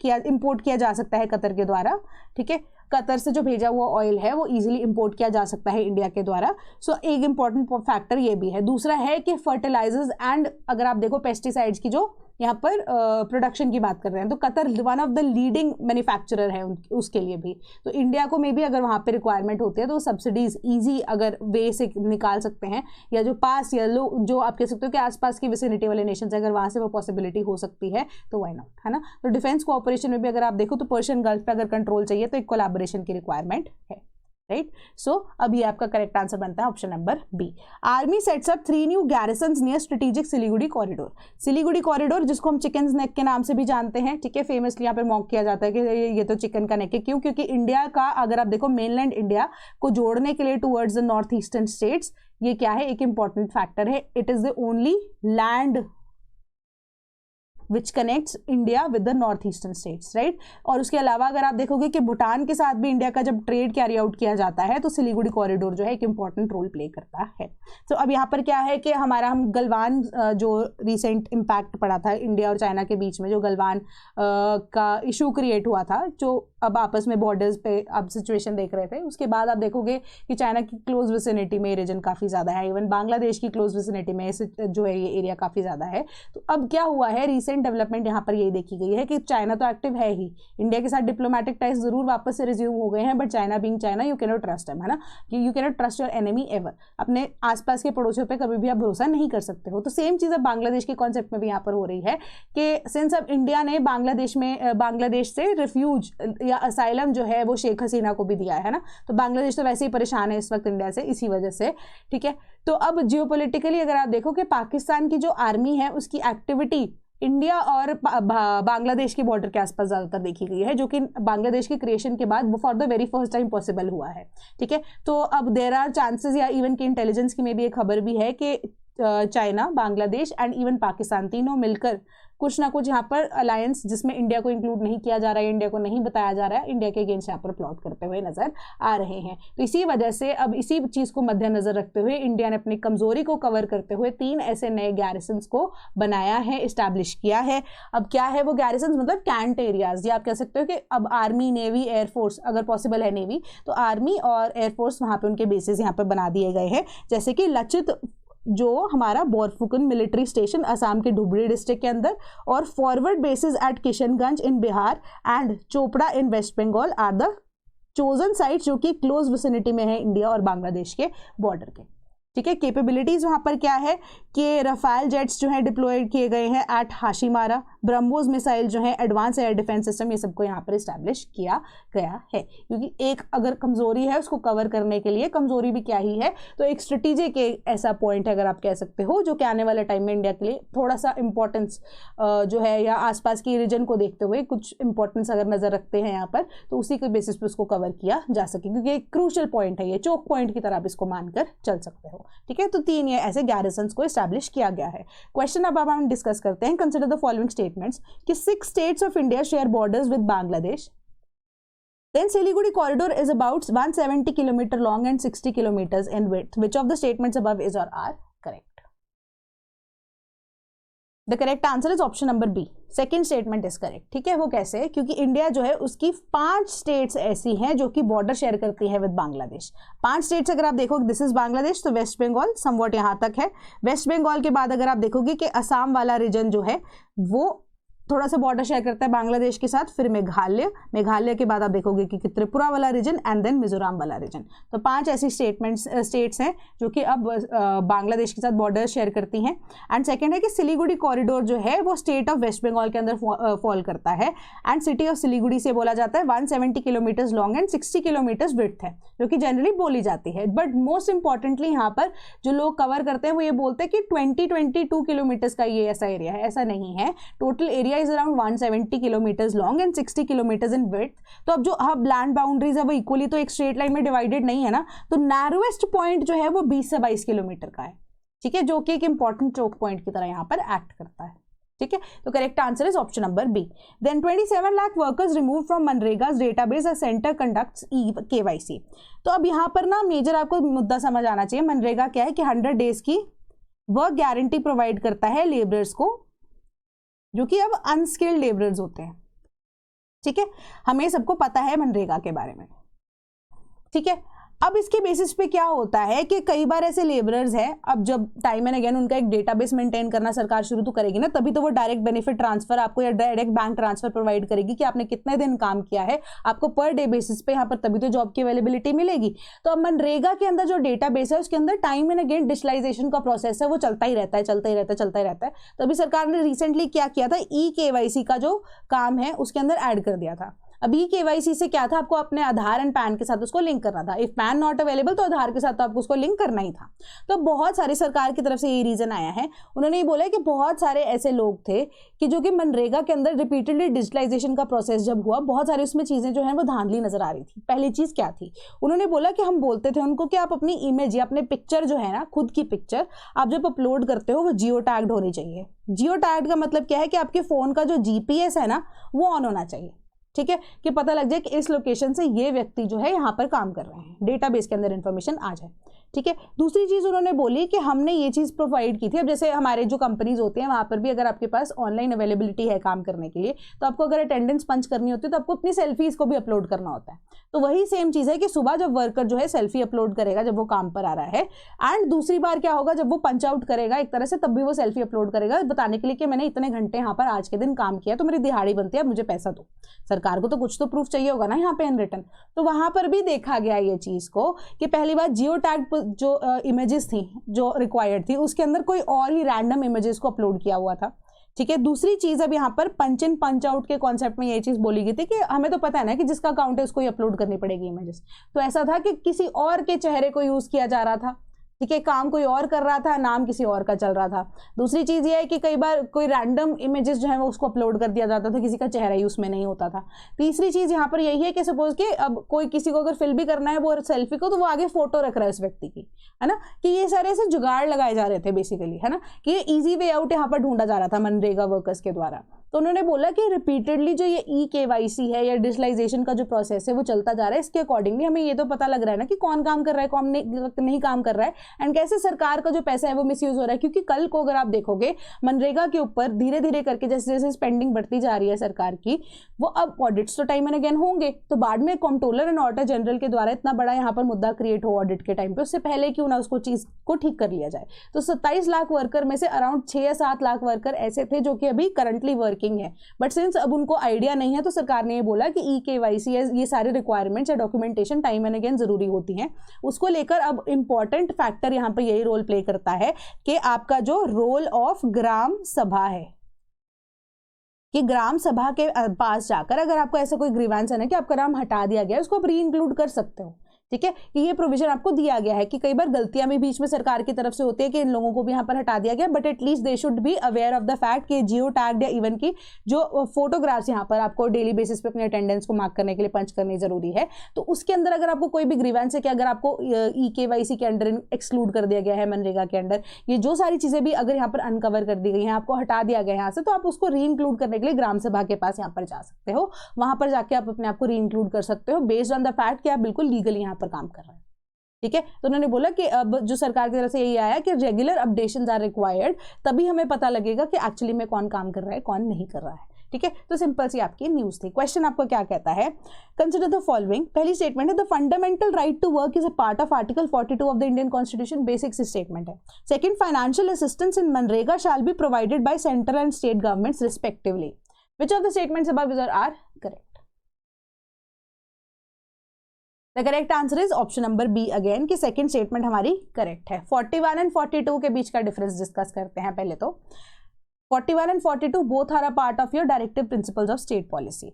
किया जा सकता है कतर के द्वारा, ठीक है, कतर से जो भेजा हुआ ऑयल है वो इजीली इंपोर्ट किया जा सकता है इंडिया के द्वारा। सो एक इंपॉर्टेंट फैक्टर ये भी है। दूसरा है कि फर्टिलाइजर्स एंड अगर आप देखो पेस्टिसाइड्स की जो यहाँ पर प्रोडक्शन की बात कर रहे हैं, तो Qatar one of the leading manufacturer है उसके लिए भी, तो इंडिया को मे भी अगर वहाँ पे रिक्वायरमेंट होती है तो सब्सिडीज ईजी अगर वे से निकाल सकते हैं, या जो पास या जो आप कह सकते हो कि आसपास की विसिनिटी वाले नेशन से अगर वहाँ से वो पॉसिबिलिटी हो सकती है तो वाई नॉट, है ना। तो डिफेंस कोऑपरेशन में भी अगर आप देखो तो पर्शियन गल्फ पे अगर कंट्रोल चाहिए तो एक कोलैबोरेशन की रिक्वायरमेंट है, राइट। सो अब ये आपका करेक्ट आंसर बनता है option number B. Army sets up 3 new garrisons near strategic Siliguri corridor. Siliguri corridor जिसको हम चिकन नेक के नाम से भी जानते हैं, ठीक है, फेमसली यहाँ पे मॉक किया जाता है कि ये तो चिकन का नेक है। क्यों? क्योंकि इंडिया का अगर आप देखो मेनलैंड इंडिया को जोड़ने के लिए towards the north eastern states, ये क्या है, एक इंपॉर्टेंट फैक्टर है। It is the only land which connects India with the north eastern states, right. और उसके अलावा अगर आप देखोगे कि भूटान के साथ भी इंडिया का जब ट्रेड कैरी आउट किया जाता है तो सिलीगुड़ी कॉरिडोर जो है एक इंपॉर्टेंट रोल प्ले करता है। तो अब यहाँ पर क्या है कि हम गलवान जो रिसेंट इम्पैक्ट पड़ा था इंडिया और चाइना के बीच में, जो गलवान का इशू क्रिएट हुआ था, जो अब आपस में बॉर्डर्स पे अब सिचुएशन देख रहे थे, उसके बाद आप देखोगे कि चाइना की क्लोज विसिनिटी में रीजन काफ़ी ज़्यादा है, इवन बांग्लादेश की क्लोज विसिनिटी में जो है ये एरिया काफ़ी ज़्यादा है। तो अब क्या हुआ है, रिसेंट डेवलपमेंट यहाँ पर यही देखी गई है कि चाइना तो एक्टिव है ही, इंडिया के साथ डिप्लोमेटिक टाइज जरूर वापस से रिज्यूम हो गए हैं, but China being China you can not trust him, है ना, you can not trust your enemy ever. अपने आसपास के पड़ोसियों पे कभी भी आप भरोसा नहीं कर सकते हो। तो सेम चीज़ अब बांग्लादेश के कॉन्सेप्ट में भी यहाँ पर हो रही है कि सिंस अब इंडिया ने बांग्लादेश से रिफ्यूज या असाइलम जो है वो शेख हसीना को भी दिया है ना, तो बांग्लादेश तो वैसे ही परेशान है इस वक्त इंडिया से इसी वजह से, ठीक है। तो अब जियोपॉलिटिकली अगर आप देखो कि पाकिस्तान की जो आर्मी है उसकी एक्टिविटी इंडिया और बांग्लादेश के बॉर्डर के आसपास ज़्यादातर देखी गई है, जो कि बांग्लादेश के क्रिएशन के बाद for the very first time possible हुआ है, ठीक है। तो अब देयर आर चांसेस, या इवन की इंटेलिजेंस की में भी एक खबर भी है कि China, Bangladesh and even Pakistan तीनों मिलकर कुछ ना कुछ यहाँ पर अलायंस, जिसमें इंडिया को इंक्लूड नहीं किया जा रहा है, इंडिया को नहीं बताया जा रहा है, इंडिया के अगेंस्ट यहाँ पर प्लॉट करते हुए नजर आ रहे हैं। तो इसी वजह से अब इसी चीज़ को मद्देनजर रखते हुए इंडिया ने अपनी कमजोरी को कवर करते हुए 3 ऐसे नए गैरिसन्स को बनाया है, इस्टेब्लिश किया है। अब क्या है वो गैरिसन्स, मतलब कैंट एरियाज, या आप कह सकते हो कि अब आर्मी, नेवी, एयरफोर्स, अगर पॉसिबल है नेवी तो आर्मी और एयरफोर्स वहाँ पे उनके बेसिस यहाँ पर बना दिए गए हैं। जैसे कि लचित जो हमारा बोरफुकन मिलिट्री स्टेशन असम के धुबरी डिस्ट्रिक्ट के अंदर, और forward bases at Kishanganj in Bihar and Chopra in West Bengal are the chosen sites, जो कि क्लोज विसिनिटी में है इंडिया और बांग्लादेश के बॉर्डर के, ठीक है। कैपेबिलिटीज वहाँ पर क्या है कि रफाल जेट्स जो है डिप्लॉयड किए गए हैं एट हाशिमारा, ब्रह्मोस मिसाइल जो है, एडवांस एयर डिफेंस सिस्टम, ये सबको यहाँ पर इस्टेब्लिश किया गया है। क्योंकि एक अगर कमजोरी है उसको कवर करने के लिए, कमजोरी भी क्या ही है, तो एक स्ट्रेटेजिक ऐसा पॉइंट है अगर आप कह सकते हो, जो कि आने वाले टाइम में इंडिया के लिए थोड़ा सा इंपॉर्टेंस जो है, या आसपास की रीजन को देखते हुए कुछ इंपॉर्टेंस अगर नजर रखते हैं यहाँ पर, तो उसी के बेसिस पे उसको कवर किया जा सके, क्योंकि एक क्रूशियल पॉइंट है, ये चौक पॉइंट की तरह आप इसको मानकर चल सकते हो, ठीक है। तो 3 ये ऐसे गैरिसन्स को एस्टैब्लिश किया गया है। क्वेश्चन अब हम डिस्कस करते हैं। कंसिडर द फॉलोइंग स्टेटमेंट्स कि 6 states of India share borders with Bangladesh, then Siliguri corridor is about 170 km long and 60 km in width. Which of the statements above is or are correct? The correct answer is option number B. Second statement is correct, ठीक है। वो कैसे? क्योंकि इंडिया जो है उसकी 5 स्टेट्स ऐसी हैं जो कि बॉर्डर शेयर करती है विद बांग्लादेश। 5 स्टेट्स अगर आप देखो, दिस इज बांग्लादेश, तो वेस्ट बंगाल समवॉट यहाँ तक है। वेस्ट बंगाल के बाद अगर आप देखोगे कि असम वाला रीजन जो है वो थोड़ा सा बॉर्डर शेयर करता है बांग्लादेश के साथ, फिर मेघालय के बाद आप देखोगे कि त्रिपुरा वाला रीजन एंड देन मिजोरम वाला रीजन। तो 5 ऐसी स्टेट्स हैं जो कि अब बांग्लादेश के साथ बॉर्डर शेयर करती हैं। एंड सेकंड है कि सिलीगुड़ी कॉरिडोर जो है वो स्टेट ऑफ वेस्ट बंगाल के अंदर फॉल करता है, एंड सिटी ऑफ सिलीगुड़ी से बोला जाता है 170 kilometres long and 60 kilometres width है, जो कि जनरली बोली जाती है। बट मोस्ट इंपॉर्टेंटली यहाँ पर जो लोग कवर करते हैं वो ये बोलते हैं कि 22 किलोमीटर्स का ये ऐसा एरिया है। ऐसा नहीं है, total area is around 170 kilometers long and 60 kilometers in width। तो अब जो अब लैंड बाउंड्रीज है वो इक्वली तो एक स्ट्रेट लाइन में डिवाइडेड नहीं है ना, तो नैरोएस्ट पॉइंट जो है वो 20 से 22 किलोमीटर का है, ठीक है, जो कि एक इंपॉर्टेंट चोक पॉइंट की तरह यहाँ पर एक्ट करता है, ठीक है, तो correct answer is option number B. Then 27 lakh workers remove from MNREGA's database as centre conducts KYC। तो अब यहाँ पर ना मेजर आपको मुद्दा समझ आना चाहिए। मनरेगा क्या है कि 100 डेज की वर्क गारंटी प्रोवाइड करता है लेबरर्स को, जो कि अब अनस्किल्ड लेबरर्स होते हैं। ठीक है, हमें सबको पता है मनरेगा के बारे में। ठीक है, अब इसके बेसिस पे क्या होता है कि कई बार ऐसे लेबरर्स हैं, अब जब टाइम एंड अगेन उनका एक डेटाबेस मेंटेन करना सरकार शुरू तो करेगी ना, तभी तो वो डायरेक्ट बेनिफिट ट्रांसफर आपको या डायरेक्ट बैंक ट्रांसफर प्रोवाइड करेगी कि आपने कितने दिन काम किया है, आपको पर डे बेसिस पे यहाँ पर तभी तो जॉब की अवेलेबिलिटी मिलेगी। तो अब मनरेगा के अंदर जो डेटाबेस है उसके अंदर टाइम एंड अगेन डिजिटलाइजेशन का प्रोसेस है वो चलता ही रहता है। तो अभी सरकार ने रिसेंटली क्या किया था, KYC का जो काम है उसके अंदर ऐड कर दिया था। अब KYC से क्या था, आपको अपने आधार एंड पैन के साथ उसको लिंक करना था। इफ पैन नॉट अवेलेबल तो आधार के साथ तो आपको उसको लिंक करना ही था। तो बहुत सारी सरकार की तरफ से यही रीजन आया है, उन्होंने ये बोला कि बहुत सारे ऐसे लोग थे कि जो कि मनरेगा के अंदर रिपीटेडली डिजिटलाइजेशन का प्रोसेस जब हुआ, बहुत सारी उसमें चीजें जो है वो धांधली नजर आ रही थी। पहली चीज क्या थी, उन्होंने बोला कि हम बोलते थे उनको कि आप अपनी इमेज या अपने पिक्चर जो है ना, खुद की पिक्चर आप जब अपलोड करते हो वो जियो टैग्ड होनी चाहिए। जियो टैग्ड का मतलब क्या है कि आपके फोन का जो GPS है ना वो ऑन होना चाहिए। ठीक है, कि पता लग जाए कि इस लोकेशन से ये व्यक्ति जो है यहाँ पर काम कर रहे हैं, डेटाबेस के अंदर इंफॉर्मेशन आ जाए। ठीक है, दूसरी चीज उन्होंने बोली कि हमने ये चीज प्रोवाइड की थी। अब जैसे हमारे जो कंपनीज होते हैं वहां पर भी अगर आपके पास ऑनलाइन अवेलेबिलिटी है काम करने के लिए, तो आपको अगर अटेंडेंस पंच करनी होती है तो आपको अपनी सेल्फीज को भी अपलोड करना होता है। तो वही सेम चीज है कि सुबह जब वर्कर जो है सेल्फी अपलोड करेगा जब वो काम पर आ रहा है, एंड दूसरी बार क्या होगा जब वो पंच आउट करेगा एक तरह से, तब भी वो सेल्फी अपलोड करेगा बताने के लिए कि मैंने इतने घंटे यहाँ पर आज के दिन काम किया तो मेरी दिहाड़ी बनती है, मुझे पैसा दो। सरकार को तो कुछ तो प्रूफ चाहिए होगा ना यहाँ पे इन रिटर्न। तो वहां पर भी देखा गया ये चीज को कि पहली बार जियो टैग जो इमेजेस थी जो रिक्वायर्ड थी उसके अंदर कोई और ही रैंडम इमेजेस को अपलोड किया हुआ था। ठीक है, दूसरी चीज अब यहाँ पर पंच इन पंच आउट के कॉन्सेप्ट में ये चीज बोली गई थी कि हमें तो पता है ना कि जिसका अकाउंट है उसको ही अपलोड करनी पड़ेगी इमेजेस। तो ऐसा था कि किसी और के चेहरे को यूज किया जा रहा था। ठीक है, काम कोई और कर रहा था, नाम किसी और का चल रहा था। दूसरी चीज ये है कि कई बार कोई रैंडम इमेजेस जो है वो उसको अपलोड कर दिया जाता था, किसी का चेहरा ही उसमें नहीं होता था। तीसरी चीज यहाँ पर यही है कि सपोज कि अब कोई किसी को अगर फिल भी करना है वो सेल्फी को, तो वो आगे फोटो रख रहा है उस व्यक्ति की, है ना, कि ये सारे ऐसे जुगाड़ लगाए जा रहे थे बेसिकली, है ना, कि ये इजी वे आउट यहाँ पर ढूंढा जा रहा था मनरेगा वर्कर्स के द्वारा। तो उन्होंने बोला कि रिपीटेडली जो ये KYC है या डिजिटलाइजेशन का जो प्रोसेस है वो चलता जा रहा है, इसके अकॉर्डिंगली हमें ये तो पता लग रहा है ना कि कौन काम कर रहा है कौन नहीं काम कर रहा है, एंड कैसे सरकार का जो पैसा है वो मिसयूज हो रहा है। क्योंकि कल को अगर आप देखोगे मनरेगा के ऊपर धीरे धीरे करके जैसे जैसे स्पेंडिंग बढ़ती जा रही है सरकार की, वो अब ऑडिट्स तो टाइम एंड अगेन होंगे, तो बाद में कंट्रोलर एंड ऑडिटर जनरल के द्वारा इतना बड़ा यहाँ पर मुद्दा क्रिएट हो ऑडिट के टाइम पे, उससे पहले क्यों ना उसको चीज को ठीक कर लिया जाए। तो 27 लाख वर्कर में से अराउंड 6 या 7 लाख वर्कर ऐसे थे जो कि अभी करंटली वर्किंग है, बट सिंस अब उनको आइडिया नहीं है तो सरकार ने ये बोला कि KYC ये सारे रिक्वायरमेंट्स या डॉक्यूमेंटेशन टाइम एंड अगेन जरूरी होती हैं। उसको लेकर अब इंपॉर्टेंट फैक्टर यहाँ पर यही रोल प्ले करता है कि आपका जो रोल ऑफ ग्राम सभा है, कि ग्राम सभा के पास जाकर अगर आपको ऐसा कोई ग्रीवेंस है ना कि आपका नाम हटा दिया गया है, उसको आप री इंक्लूड कर सकते हो। ठीक है, कि ये प्रोविजन आपको दिया गया है कि कई बार गलतियां भी बीच में सरकार की तरफ से होती है कि इन लोगों को भी यहाँ पर हटा दिया गया, but at least they should be aware of the fact कि जियो टैग्ड या इवन की जो फोटोग्राफ्स यहाँ पर आपको डेली बेसिस पे अपने अटेंडेंस को मार्क करने के लिए पंच करनी जरूरी है। तो उसके अंदर अगर आपको कोई भी ग्रीवेंस है कि अगर आपको KYC के अंडर एक्सक्लूड कर दिया गया है, मनरेगा के अंडर ये जो सारी चीजें भी अगर यहाँ पर अनकवर कर दी गई हैं, आपको हटा दिया गया यहाँ से, तो आप उसको री इंक्लूड करने के लिए ग्राम सभा के पास यहाँ पर जा सकते हो, वहां पर जाके आप अपने आप को री इंक्लूड कर सकते हो बेस्ड ऑन द फैक्ट कि आप बिल्कुल लीगली यहाँ पर काम कर रहे हैं। ठीक है, तो उन्होंने बोला कि अब जो सरकार की तरफ से यही आया कि रेगुलर अपडेशंस आर रिक्वायर्ड, तभी हमें पता लगेगा कि एक्चुअली में कौन काम कर रहा है कौन नहीं कर रहा है। ठीक है, तो सिंपल सी आपकी न्यूज थी। क्वेश्चन आपको क्या कहता है, कंसिडर द फॉलोइंग। पहली स्टेटमेंट है the fundamental right to work is a part of article 42 of the Indian constitution, basic statement है। सेकंड, फाइनेंशियल असिस्टेंस इन मनरेगा shall be provided by central and state governments respectively. Which of the statements above are correct? The correct answer is option number B again, कि सेकंड स्टेटमेंट हमारी करेक्ट है। 41 एंड 42 के बीच का डिफरेंस डिस्कस करते हैं। पहले तो 41 and 42 both are a part of your directive principles of state policy.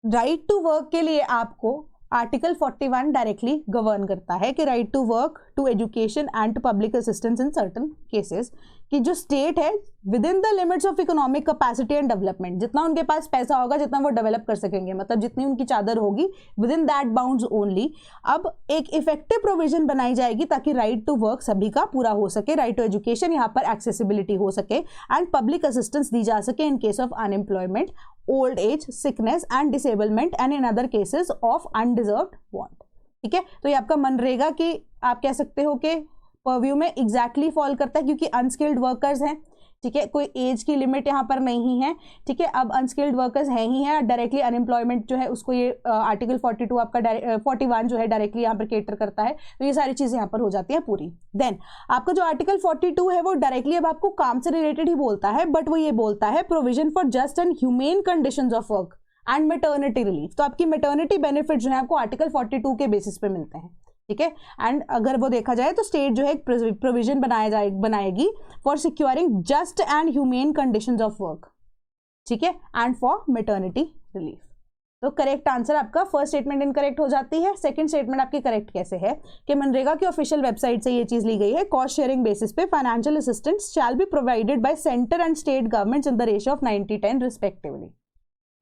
Right to work के लिए आपको आर्टिकल 41 डायरेक्टली गवर्न करता है कि right to work, to education and to public assistance in certain cases, कि जो स्टेट है within the limits of economic capacity and development, जितना उनके पास पैसा होगा जितना वो डेवलप कर सकेंगे, मतलब जितनी उनकी चादर होगी with in that bounds only. अब एक इफेक्टिव प्रोविजन बनाई जाएगी ताकि राइट टू वर्क सभी का पूरा हो सके, राइट टू एजुकेशन यहाँ पर एक्सेसिबिलिटी हो सके एंड पब्लिक असिस्टेंस दी जा सके in case of unemployment, old age, sickness and disablement and in other cases of undeserved want. ठीक है, तो ये आपका मनरेगा की आप कह सकते हो कि परव्यू में एग्जैक्टली फॉल करता है, क्योंकि अनस्किल्ड वर्कर्स हैं। ठीक है, कोई एज की लिमिट यहाँ पर नहीं है। ठीक है, अब अनस्किल्ड वर्कर्स हैं ही हैं, डायरेक्टली अनएम्प्लॉयमेंट जो है उसको ये आर्टिकल 42 आपका 41 जो है डायरेक्टली यहाँ पर केटर करता है, तो ये सारी चीजें यहाँ पर हो जाती हैं पूरी। देन आपका जो आर्टिकल 42 है वो डायरेक्टली अब आपको काम से रिलेटेड ही बोलता है, बट वो ये बोलता है provision for just and humane conditions of work and maternity relief. तो आपकी मैटरनिटी बेनिफिट जो है आपको आर्टिकल 42 के बेसिस पे मिलते हैं। ठीक है, एंड अगर वो देखा जाए तो स्टेट जो है एक प्रोविजन बनाएगी for securing just and humane conditions of work. ठीक है, एंड फॉर मैटरनिटी रिलीफ। तो करेक्ट आंसर आपका फर्स्ट स्टेटमेंट इनकरेक्ट हो जाती है। सेकंड स्टेटमेंट आपकी करेक्ट कैसे है कि मनरेगा की ऑफिशियल वेबसाइट से ये चीज ली गई है, कॉस्ट शेयरिंग बेसिस पे financial assistance shell be provided bye centre and state governments in the ratio of 90-10 respectively.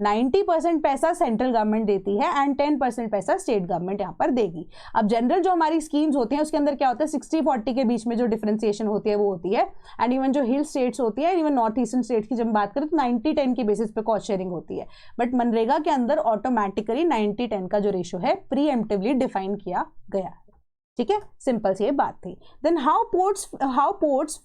90% पैसा सेंट्रल गवर्नमेंट देती है एंड 10% पैसा स्टेट गवर्नमेंट यहाँ पर देगी। अब जनरल जो हमारी स्कीम्स होती हैं उसके अंदर क्या होता है, 60-40 के बीच में जो डिफरेंशिएशन होती है वो होती है, एंड इवन जो हिल स्टेट्स होती है, इवन नॉर्थ ईस्टर्न स्टेट्स की जब बात करें तो 90-10 के बेसिस पे कॉस्ट शेयरिंग होती है। बट मनरेगा के अंदर ऑटोमेटिकली 90-10 का जो रेशियो है प्रीएम्प्टिवली डिफाइन किया गया है। ठीक है, सिंपल सी ये बात थी। Then how ports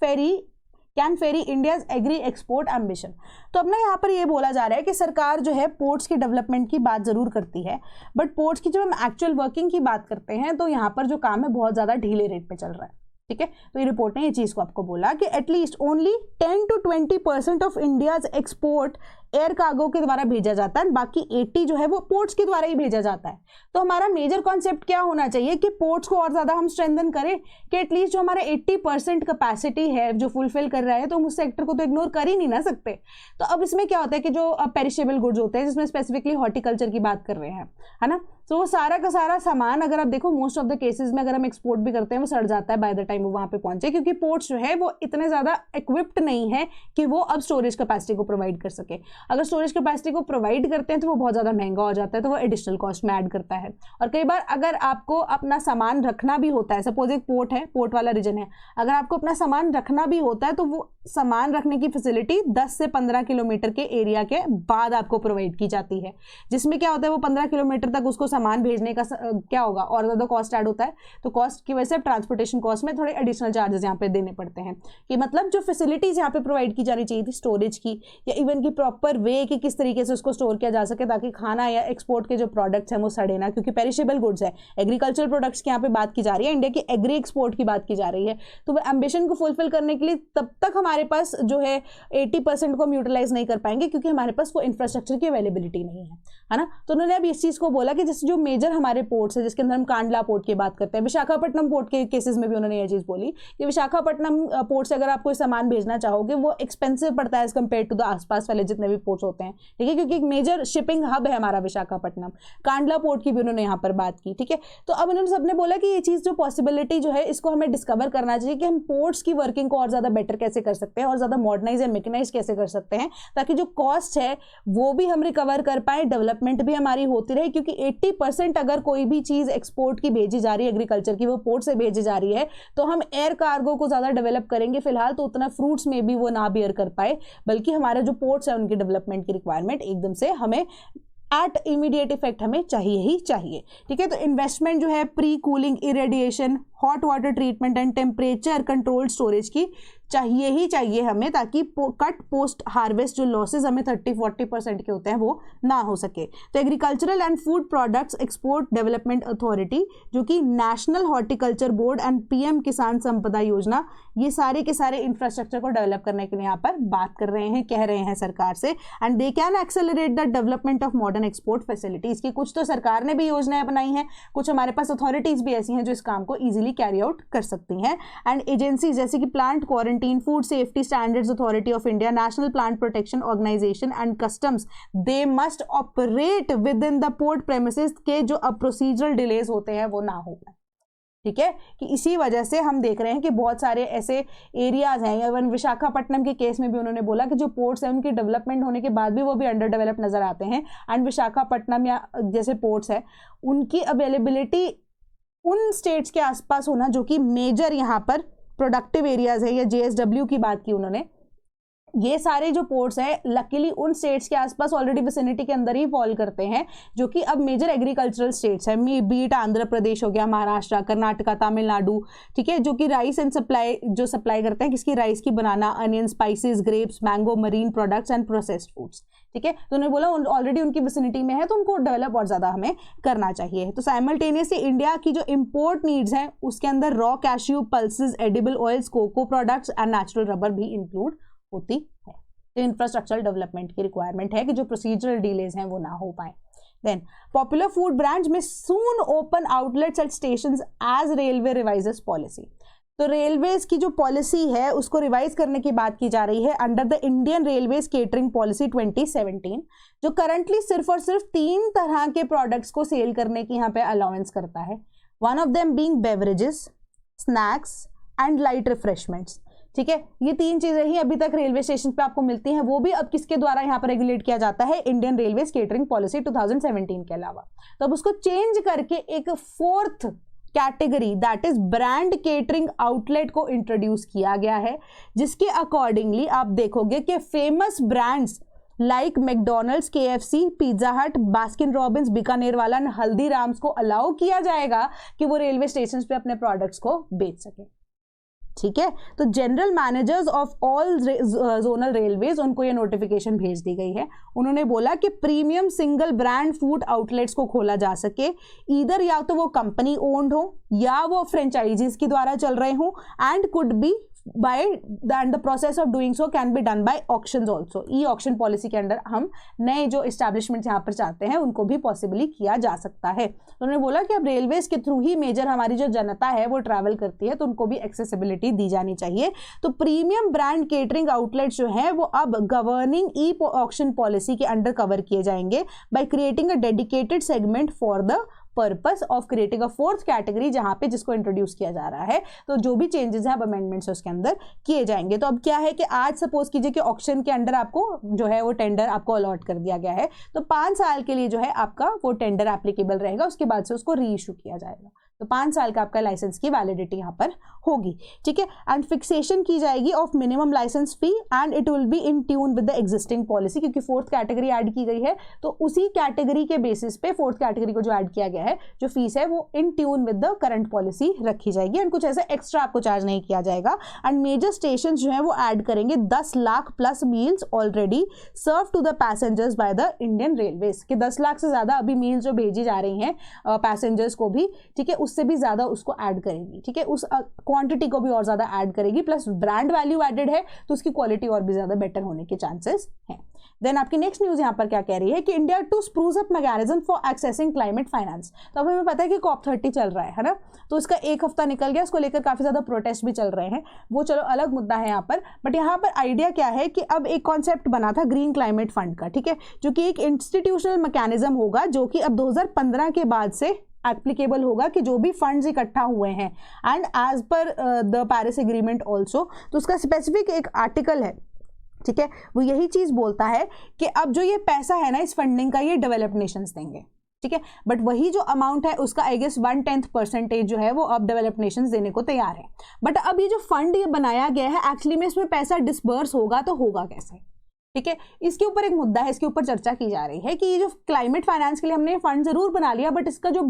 can ferry India's agri export ambition. तो अब ना यहाँ पर ये बोला जा रहा है कि सरकार जो है पोर्ट्स की डेवलपमेंट की बात जरूर करती है, बट पोर्ट्स की जब हम एक्चुअल वर्किंग की बात करते हैं तो यहाँ पर जो काम है बहुत ज्यादा ढीले रेट पे चल रहा है। ठीक है, तो ये रिपोर्ट ने ये चीज को आपको बोला कि at least only 10-20% of India's export air cargo के द्वारा भेजा जाता है, बाकी 80 जो है वो पोर्ट्स के द्वारा ही भेजा जाता है। तो हमारा मेजर कॉन्सेप्ट क्या होना चाहिए कि पोर्ट्स को और ज्यादा हम स्ट्रेंथन करें कि एटलीस्ट जो हमारा 80% कैपेसिटी है जो फुलफिल कर रहा है, तो हम उस सेक्टर को तो इग्नोर कर ही नहीं ना सकते। तो अब इसमें क्या होता है कि जो पेरिशेबल गुड्स होते हैं, जिसमें स्पेसिफिकली हॉर्टिकल्चर की बात कर रहे हैं, है ना, तो वो सारा का सारा सामान अगर आप देखो मोस्ट ऑफ द केसेस में अगर हम एक्सपोर्ट भी करते हैं वो सड़ जाता है बाय द टाइम वो वहां पे पहुंचे, क्योंकि पोर्ट्स जो है वो इतने ज्यादा इक्विप्ड नहीं है कि वो अब स्टोरेज कैपेसिटी को प्रोवाइड कर सके। अगर स्टोरेज कैपेसिटी को प्रोवाइड करते हैं तो वो बहुत ज्यादा महंगा हो जाता है, तो वो एडिशनल कॉस्ट में ऐड करता है। और कई बार अगर आपको अपना सामान रखना भी होता है, सपोज एक पोर्ट है, पोर्ट वाला रीजन है, अगर आपको अपना सामान रखना भी होता है तो वो सामान रखने की फैसिलिटी 10 से 15 किलोमीटर के एरिया के बाद आपको प्रोवाइड की जाती है, जिसमें क्या होता है वो 15 किलोमीटर तक उसको सामान भेजने का क्या होगा और ज्यादा कॉस्ट ऐड होता है। तो कॉस्ट की वजह से ट्रांसपोर्टेशन कॉस्ट में थोड़े एडिशनल चार्जेस यहाँ पे देने पड़ते हैं, कि मतलब जो फैसिलिटीज यहाँ पे प्रोवाइड की जानी चाहिए थी स्टोरेज की, या इवन की प्रॉपर वे कि किस तरीके से उसको स्टोर किया जा सके ताकि खाना या एक्सपोर्ट के जो प्रोडक्ट्स हैं वो सड़े ना, क्योंकि पेरिशेबल गुड्स है, एग्रीकल्चरल प्रोडक्ट्स की यहाँ पे बात की जा रही है, इंडिया की एग्री एक्सपोर्ट की बात की जा रही है। तो वो एम्बिशन को फुलफिल करने के लिए तब तक हमारे पास जो है 80% को हम यूटिलाइज नहीं कर पाएंगे, क्योंकि हमारे पास वो इंफ्रास्ट्रक्चर की अवेलेबिलिटी नहीं है ना। तो उन्होंने अब इस चीज को बोला कि जैसे जो मेजर हमारे पोर्ट्स है, जिसके अंदर हम कांडला पोर्ट की बात करते हैं, विशाखापट्टनम पोर्ट के केसेस में भी उन्होंने ये चीज बोली कि विशाखापट्टनम पोर्ट से अगर आप कोई सामान भेजना चाहोगे वो एक्सपेंसिव पड़ता है एज कम्पेयर टू द आसपास वाले जितने भी पोर्ट्स होते हैं। ठीक है, क्योंकि एक मेजर शिपिंग हब है हमारा विशाखापट्टनम। कांडला पोर्ट की भी उन्होंने यहाँ पर बात की। ठीक है, तो अब उन्होंने सबने बोला कि ये चीज जो पॉसिबिलिटी जो है इसको हमें डिस्कवर करना चाहिए कि हम पोर्ट्स की वर्किंग को और ज्यादा बेटर कैसे कर सकते हैं और ज्यादा मॉडर्नाइज या मैकेनाइज कैसे कर सकते हैं, ताकि जो कॉस्ट है वो भी हम रिकवर कर पाए, डेवलपमेंट भी हमारी होती रहे। क्योंकि 80% अगर कोई भी चीज एक्सपोर्ट की भेजी जा रही है एग्रीकल्चर की, वो पोर्ट से भेजी जा रही है, तो हम एयर कार्गो को ज्यादा डेवलप करेंगे फिलहाल तो उतना फ्रूट्स में भी वो ना बियर कर पाए, बल्कि हमारे जो पोर्ट्स है उनकी डेवलपमेंट की रिक्वायरमेंट एकदम से हमें एट इमीडिएट इफेक्ट हमें चाहिए ही चाहिए। ठीक है, तो इन्वेस्टमेंट जो है pre cooling, irradiation, hot water treatment and temperature controlled storage की चाहिए ही चाहिए हमें, ताकि कट पोस्ट हार्वेस्ट जो लॉसेस हमें 30-40% के होते हैं वो ना हो सके। तो agricultural and food products export development authority, जो कि national horticulture board and PM किसान संपदा योजना, ये सारे के सारे इंफ्रास्ट्रक्चर को डेवलप करने के लिए यहाँ पर बात कर रहे हैं, कह रहे हैं सरकार से, and they can accelerate the development of modern export facilities की। कुछ तो सरकार ने भी योजनाएं बनाई हैं, कुछ हमारे पास अथॉरिटीज भी ऐसी हैं जो इस काम को इजीली कैरी आउट कर सकती हैं। एंड एजेंसीज जैसे कि plant quarantine, food safety standards authority of India, national plant protection organization and customs, they must operate within the port premises के जो अब प्रोसीजरल डिलेज होते हैं वो ना हो। ठीक है, कि इसी वजह से हम देख रहे हैं कि बहुत सारे ऐसे एरियाज हैं, इवन विशाखापट्टनम के केस में भी उन्होंने बोला कि जो पोर्ट्स हैं उनकी डेवलपमेंट होने के बाद भी वो भी अंडर डेवलप नजर आते हैं, एंड विशाखापट्टनम या जैसे पोर्ट्स है उनकी अवेलेबिलिटी उन स्टेट्स के आसपास होना जो कि मेजर यहाँ पर प्रोडक्टिव एरियाज है, या JSW की बात की उन्होंने, ये सारे जो पोर्ट्स हैं लकीली उन स्टेट्स के आसपास ऑलरेडी विसिनिटी के अंदर ही फॉल करते हैं, जो कि अब मेजर एग्रीकल्चरल स्टेट्स हैं, बीट आंध्र प्रदेश हो गया, महाराष्ट्र, कर्नाटका, तमिलनाडु, ठीक है, जो कि राइस एंड सप्लाई करते हैं किसकी, राइस की, banana, onion, spices, grapes, mango, marine products and processed foods. ठीक है, तो उन्होंने बोला ऑलरेडी उनकी विसिनिटी में है तो उनको डेवलप और ज्यादा हमें करना चाहिए। तो साइमल्टेनियसली इंडिया की जो इंपोर्ट नीड्स हैं उसके अंदर raw cashew, pulses, edible oils, cocoa products and natural rubber भी इंक्लूड होती है। तो इंफ्रास्ट्रक्चरल डेवलपमेंट की रिक्वायरमेंट है कि जो प्रोसीजरल डिलेज हैं वो ना हो पाए। देन पॉपुलर फूड ब्रांड्स में soon open outlets at stations as railway revises policy. तो रेलवेज की जो पॉलिसी है उसको रिवाइज करने की बात की जा रही है under the Indian railways catering policy 2017, जो करंटली सिर्फ और सिर्फ 3 तरह के प्रोडक्ट्स को सेल करने की यहाँ पे अलाउंस करता है। One of them being beverages, snacks and light refreshments. ठीक है, ये 3 चीजें ही अभी तक रेलवे स्टेशन पे आपको मिलती हैं, वो भी अब किसके द्वारा यहाँ पर रेगुलेट किया जाता है, इंडियन रेलवे केटरिंग पॉलिसी 2017 के अलावा। तो अब उसको चेंज करके एक 4th category that is brand catering outlet को इंट्रोड्यूस किया गया है, जिसके अकॉर्डिंगली आप देखोगे कि famous brands like McDonald's, KFC, pizza हट, बास्किन रॉबिन्स, बीकानेर वाला, हल्दीराम्स को अलाउ किया जाएगा कि वो रेलवे स्टेशन पे अपने प्रोडक्ट्स को बेच सके। ठीक है, तो general managers of all zonal railways उनको ये नोटिफिकेशन भेज दी गई है। उन्होंने बोला कि premium single brand food outlets को खोला जा सके, ईदर या तो वो कंपनी ओन्ड हो या वो फ्रेंचाइजीज के द्वारा चल रहे हो, and could be by and the process of doing so can be done by auctions also। Auction policy के अंडर हम नए जो एस्टैब्लिशमेंट यहाँ पर चाहते हैं उनको भी पॉसिबली किया जा सकता है। तो उन्होंने बोला कि अब रेलवेज के थ्रू ही मेजर हमारी जो जनता है वो ट्रैवल करती है तो उनको भी एक्सेसिबिलिटी दी जानी चाहिए। तो प्रीमियम ब्रांड केटरिंग आउटलेट जो है वो अब गवर्निंग ई ऑक्शन पॉलिसी के अंडर कवर किए जाएंगे by creating a dedicated segment for the purpose of creating a 4th category, जहां पे जिसको इंट्रोड्यूस किया जा रहा है। तो जो भी चेंजेस है अब अमेंडमेंट्स उसके अंदर किए जाएंगे। तो अब क्या है कि आज सपोज कीजिए कि ऑक्शन के अंडर आपको जो है वो टेंडर आपको अलॉट कर दिया गया है, तो 5 साल के लिए जो है आपका वो टेंडर एप्लीकेबल रहेगा, उसके बाद से उसको री इशू किया जाएगा। तो 5 साल का आपका लाइसेंस की वैलिडिटी यहाँ पर होगी। ठीक है, एंड फिक्सेशन की जाएगी of minimum licence fee and it will be in tune with the existing policy, क्योंकि 4th कैटेगरी ऐड की गई है तो उसी कैटेगरी के बेसिस पे 4th कैटेगरी को जो ऐड किया गया है जो फीस है वो इन tune with the current policy रखी जाएगी, एंड कुछ ऐसा एक्स्ट्रा आपको चार्ज नहीं किया जाएगा। एंड मेजर स्टेशन जो है वो ऐड करेंगे 10 lakh plus meals already serve to the passengers by the Indian railways, कि 10 लाख से ज्यादा अभी मील्स जो भेजी जा रही हैं पैसेंजर्स को भी, ठीक है, उससे भी ज्यादा उसको ऐड करेगी। ठीक है, उस क्वांटिटी को भी और ज्यादा ऐड करेगी, प्लस ब्रांड वैल्यू एडेड है तो उसकी क्वालिटी और भी ज्यादा बेटर होने के चांसेस हैं। देन आपकी नेक्स्ट न्यूज यहाँ पर क्या कह रही है कि India to spruce up mechanism for accessing climate finance. तो अब हमें पता है कि COP30 चल रहा है ना, तो इसका 1 हफ्ता निकल गया, उसको लेकर काफी ज्यादा प्रोटेस्ट भी चल रहे हैं, वो चलो अलग मुद्दा है यहाँ पर। बट यहाँ पर आइडिया क्या है कि अब एक कॉन्सेप्ट बना था ग्रीन क्लाइमेट फंड का, ठीक है, जो कि एक इंस्टीट्यूशनल मैकेनिज्म होगा जो कि अब 2015 के बाद से एप्लीकेबल होगा कि जो भी फंड्स इकट्ठा हुए हैं and as per the Paris agreement also, तो उसका स्पेसिफिक एक आर्टिकल है, ठीक है, वो यही चीज बोलता है कि अब जो ये पैसा है ना इस फंडिंग का ये डेवलप्ड नेशंस देंगे। ठीक है, बट वही जो अमाउंट है उसका आई गेस 1/10% जो है वो अब डेवलप्ड नेशंस देने को तैयार है। बट अब ये जो फंड ये बनाया गया है एक्चुअली में इसमें पैसा डिस्बर्स होगा तो होगा कैसे, ठीक है, इसके ऊपर एक मुद्दा है, इसके ऊपर चर्चा की जा रही है कि ये जो क्लाइमेट फाइनेंस के लिए हमने फंड जरूर बना लिया बट इसका जो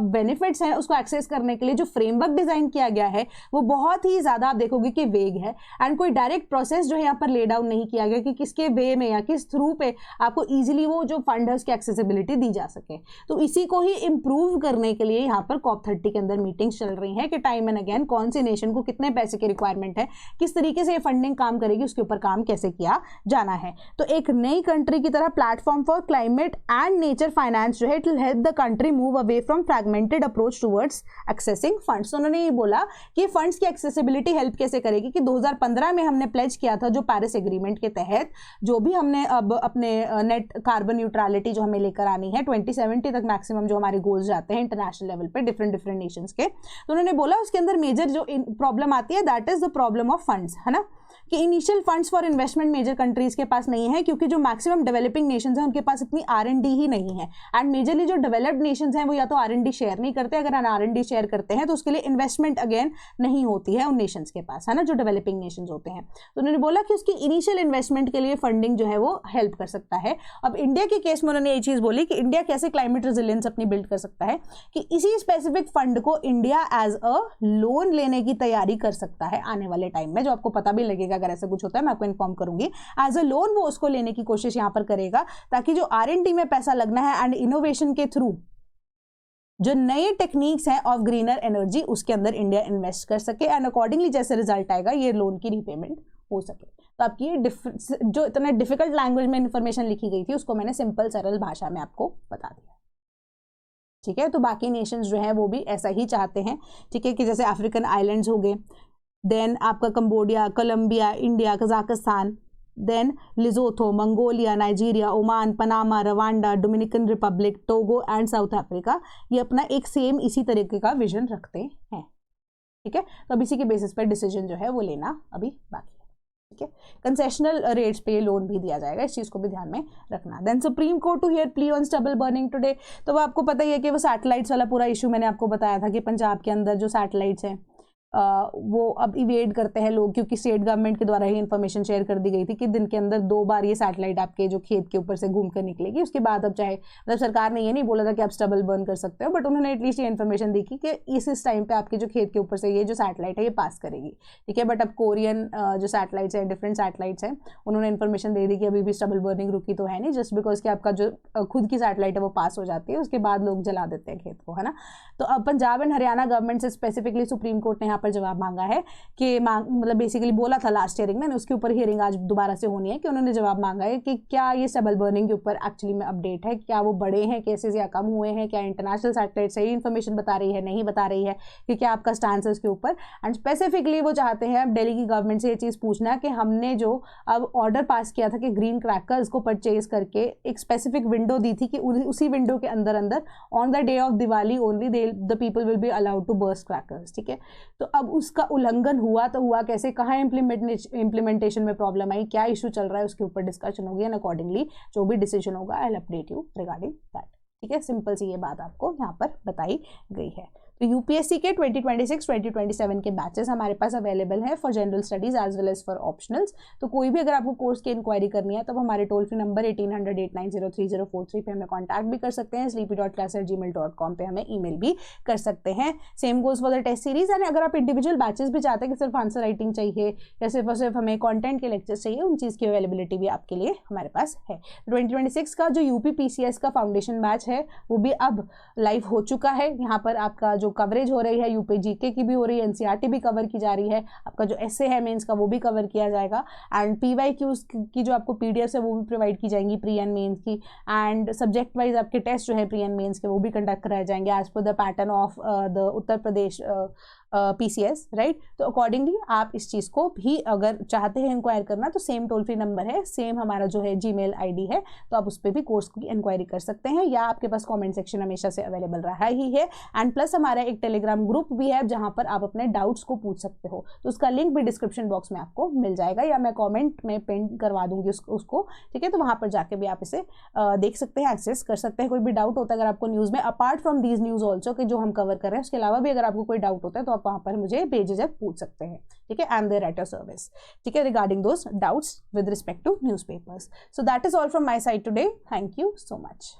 बेनिफिट्स हैं उसको एक्सेस करने के लिए जो फ्रेमवर्क डिजाइन किया गया है वो बहुत ही ज्यादा आप देखोगे कि वेग है, एंड कोई डायरेक्ट प्रोसेस जो है यहाँ पर ले डाउन नहीं किया गया कि किसके वे में या किस थ्रू पे आपको इजिली वो जो फंड है उसकी एक्सेसिबिलिटी दी जा सके। तो इसी को ही इंप्रूव करने के लिए यहाँ पर COP30 के अंदर मीटिंग्स चल रही हैं कि टाइम एंड अगेन कौन सी नेशन को कितने पैसे की रिक्वायरमेंट है, किस तरीके से ये फंडिंग काम करेगी, उसके ऊपर काम कैसे किया जाना है। तो एक नई कंट्री की तरह platform for climate and nature finance जो है it will help the country move away from fragmented approach towards accessing funds. तो उन्होंने ये बोला कि फंड्स की एक्सेसिबिलिटी हेल्प कैसे करेगी कि 2015 में हमने प्लेज किया था जो पेरिस एग्रीमेंट के तहत जो भी हमने अब अपने नेट कार्बन न्यूट्रलिटी जो हमें लेकर आनी है 2070 तक मैक्सिमम जो हमारे गोल्स जाते हैं इंटरनेशनल लेवल पे डिफरेंट नेशंस के, तो उन्होंने बोला उसके अंदर मेजर जो प्रॉब्लम आती है that is the problem of funds, है ना, कि initial funds for investment major countries के पास नहीं है क्योंकि जो मैक्सिमम डेवलपिंग नेशंस हैं उनके पास इतनी R&D ही नहीं है। एंड मेजरली जो डेवलप्ड नेशंस हैं वो या तो R&D शेयर नहीं करते, अगर R&D शेयर करते हैं तो उसके लिए इन्वेस्टमेंट अगेन नहीं होती है उन नेशंस के पास, है ना, जो डेवलपिंग नेशंस होते हैं। तो उन्होंने बोला कि उसकी इनिशियल इन्वेस्टमेंट के लिए फंडिंग जो है वो हेल्प कर सकता है। अब इंडिया के केस में उन्होंने ये चीज़ बोली कि इंडिया कैसे क्लाइमेट रेजिलियंस अपनी बिल्ड कर सकता है कि इसी स्पेसिफिक फंड को इंडिया एज अ लोन लेने की तैयारी कर सकता है आने वाले टाइम में, जो आपको पता भी लगेगा अगर ऐसा कुछ होता है, मैं आपको इन्फॉर्म करूंगी। एज अ लोन वो उसको लेने की कोशिश यहां पर करेगा ताकि जो R&D में पैसा लगना है एंड इनोवेशन के थ्रू जो नए टेक्निक्स हैं ऑफ ग्रीनर एनर्जी उसके अंदर इंडिया इन्वेस्ट कर सके एंड अकॉर्डिंगली जैसे रिजल्ट आएगा ये लोन की रीपेमेंट हो सके। तो आपकी जो इतना डिफिकल्ट लैंग्वेज में इंफॉर्मेशन लिखी गई थी उसको मैंने सिंपल सरल भाषा में आपको बता दिया, ठीक है। तो बाकी नेशंस जो है वो भी ऐसा ही चाहते हैं, ठीक है, कि जैसे अफ्रीकन आइलैंड्स हो गए, देन आपका Cambodia, Colombia, India, Kazakhstan, then Lesotho, Mongolia, Nigeria, Oman, Panama, Rwanda, Dominican Republic, Togo and South Africa, ये अपना एक सेम इसी तरीके का विजन रखते हैं, ठीक है। तो अब इसी के बेसिस पर डिसीजन जो है वो लेना अभी बाकी है, ठीक है। कंसेशनल रेट्स पे लोन भी दिया जाएगा, इस चीज़ को भी ध्यान में रखना। Then Supreme Court to hear plea on stubble burning today, तो वो आपको पता ही है कि वो सैटेलाइट्स वाला पूरा इशू मैंने आपको बताया था कि पंजाब के अंदर जो सैटेलाइट्स हैं वो अब इवेड करते हैं लोग क्योंकि स्टेट गवर्नमेंट के द्वारा ही इन्फॉर्मेशन शेयर कर दी गई थी कि दिन के अंदर 2 बार ये सैटेलाइट आपके जो खेत के ऊपर से घूम कर निकलेगी। उसके बाद अब चाहे मतलब सरकार ने ये नहीं बोला था कि आप स्टबल बर्न कर सकते हो, बट उन्होंने एटलीस्ट ये इन्फॉर्मेशन दी कि इस टाइम पे आपके जो खेत के ऊपर से ये जो सैटेलाइट है ये पास करेगी, ठीक है। बट अब कोरियन जो सैटेलाइट्स हैं, डिफरेंट सैटेलाइट्स हैं, उन्होंने इन्फॉर्मेशन दे दी कि अभी भी स्टबल बर्निंग रुकी तो है नहीं, जस्ट बिकॉज कि आपका जो खुद की सैटेलाइट है वो पास हो जाती है, उसके बाद लोग जला देते हैं खेत को, है ना। तो अब पंजाब एंड हरियाणा गवर्नमेंट से स्पेसिफिकली सुप्रीम कोर्ट ने यहाँ पर जवाब मांगा है कि मतलब बेसिकली बोला था लास्ट हियरिंग में, उसके ऊपर हियरिंग आज दोबारा से होनी है, कि उन्होंने जवाब मांगा है कि क्या ये स्टबल बर्निंग के ऊपर एक्चुअली में अपडेट है, क्या वो बड़े हैं केसेस या कम हुए हैं, क्या इंटरनेशनल सैटेलाइट सही इन्फॉर्मेशन बता रही है नहीं बता रही है, कि क्या आपका स्टांस है उसके ऊपर। एंड स्पेसिफिकली वो चाहते हैं अब दिल्ली की गवर्नमेंट से ये चीज़ पूछना कि हमने जो अब ऑर्डर पास किया था कि ग्रीन क्रैकर्स को परचेज करके एक स्पेसिफिक विंडो दी थी कि उसी विंडो के अंदर अंदर on the day of Diwali only the people will be allowed to burst crackers, ठीक है। तो अब उसका उल्लंघन हुआ तो हुआ कैसे, कहाँ इम्प्लीमेंटेशन में प्रॉब्लम आई, क्या इशू चल रहा है, उसके ऊपर डिस्कशन होगी एंड अकॉर्डिंगली जो भी डिसीजन होगा I will update you regarding that, ठीक है। सिंपल सी ये बात आपको यहाँ पर बताई गई है। तो यूपीएससी के 2026-2027 के बैचेस हमारे पास अवेलेबल हैं for general studies as well as for optionals. तो कोई भी अगर आपको कोर्स की इंक्वायरी करनी है तो हमारे टोल फ्री नंबर 1800-890-3043 पे हमें कॉन्टैक्ट भी कर सकते हैं, sleepy.class@gmail.com पे हमें ईमेल भी कर सकते हैं। Same goes for the test series. And अगर आप इंडिविजुअल बैचेस भी चाहते हैं कि सिर्फ आंसर राइटिंग चाहिए या सिर्फ और सिर्फ हमें कॉन्टेंट के लेक्चर्स चाहिए, उन चीज़ की अवेलेबिलिटी भी आपके लिए हमारे पास है। 2026 का जो UPPCS का फाउंडेशन बैच है वो भी अब लाइव हो चुका है। यहाँ पर आपका जो कवरेज हो रही है यूपी जीके की भी हो रही है, एनसीईआरटी भी कवर की जा रही है, आपका जो एसए है मेंस का वो भी कवर किया जाएगा, एंड पीवाईक्यूज की जो आपको पीडीएफ है वो भी प्रोवाइड की जाएंगी प्री एंड मेंस की, एंड सब्जेक्ट वाइज आपके टेस्ट जो है प्री एंड मेंस के वो भी कंडक्ट कराए जाएंगे as per the pattern of the Uttar Pradesh PCS, right. तो अकॉर्डिंगली आप इस चीज़ को भी अगर चाहते हैं इंक्वायर करना तो सेम टोल फ्री नंबर है, सेम हमारा जो है जीमेल आईडी है, तो आप उस पर भी कोर्स की इंक्वायरी कर सकते हैं, या आपके पास कमेंट सेक्शन हमेशा से अवेलेबल रहा ही है। एंड प्लस हमारा एक टेलीग्राम ग्रुप भी है जहां पर आप अपने डाउट्स को पूछ सकते हो, तो उसका लिंक भी डिस्क्रिप्शन बॉक्स में आपको मिल जाएगा, या मैं कॉमेंट में पिन करवा दूंगी उसको, ठीक है। तो वहां पर जाके भी आप इसे देख सकते हैं, एक्सेस कर सकते हैं। कोई भी डाउट होता है अगर आपको न्यूज़ में, apart from these news also कि जो हम कवर कर रहे हैं, उसके अलावा भी अगर आपको कोई डाउट होता है तो आप वहां पर मुझे बेझिझक पूछ सकते हैं, ठीक है। And there at your service, ठीक है, regarding those doubts with respect to newspapers. So that is all from my side today. Thank you so much.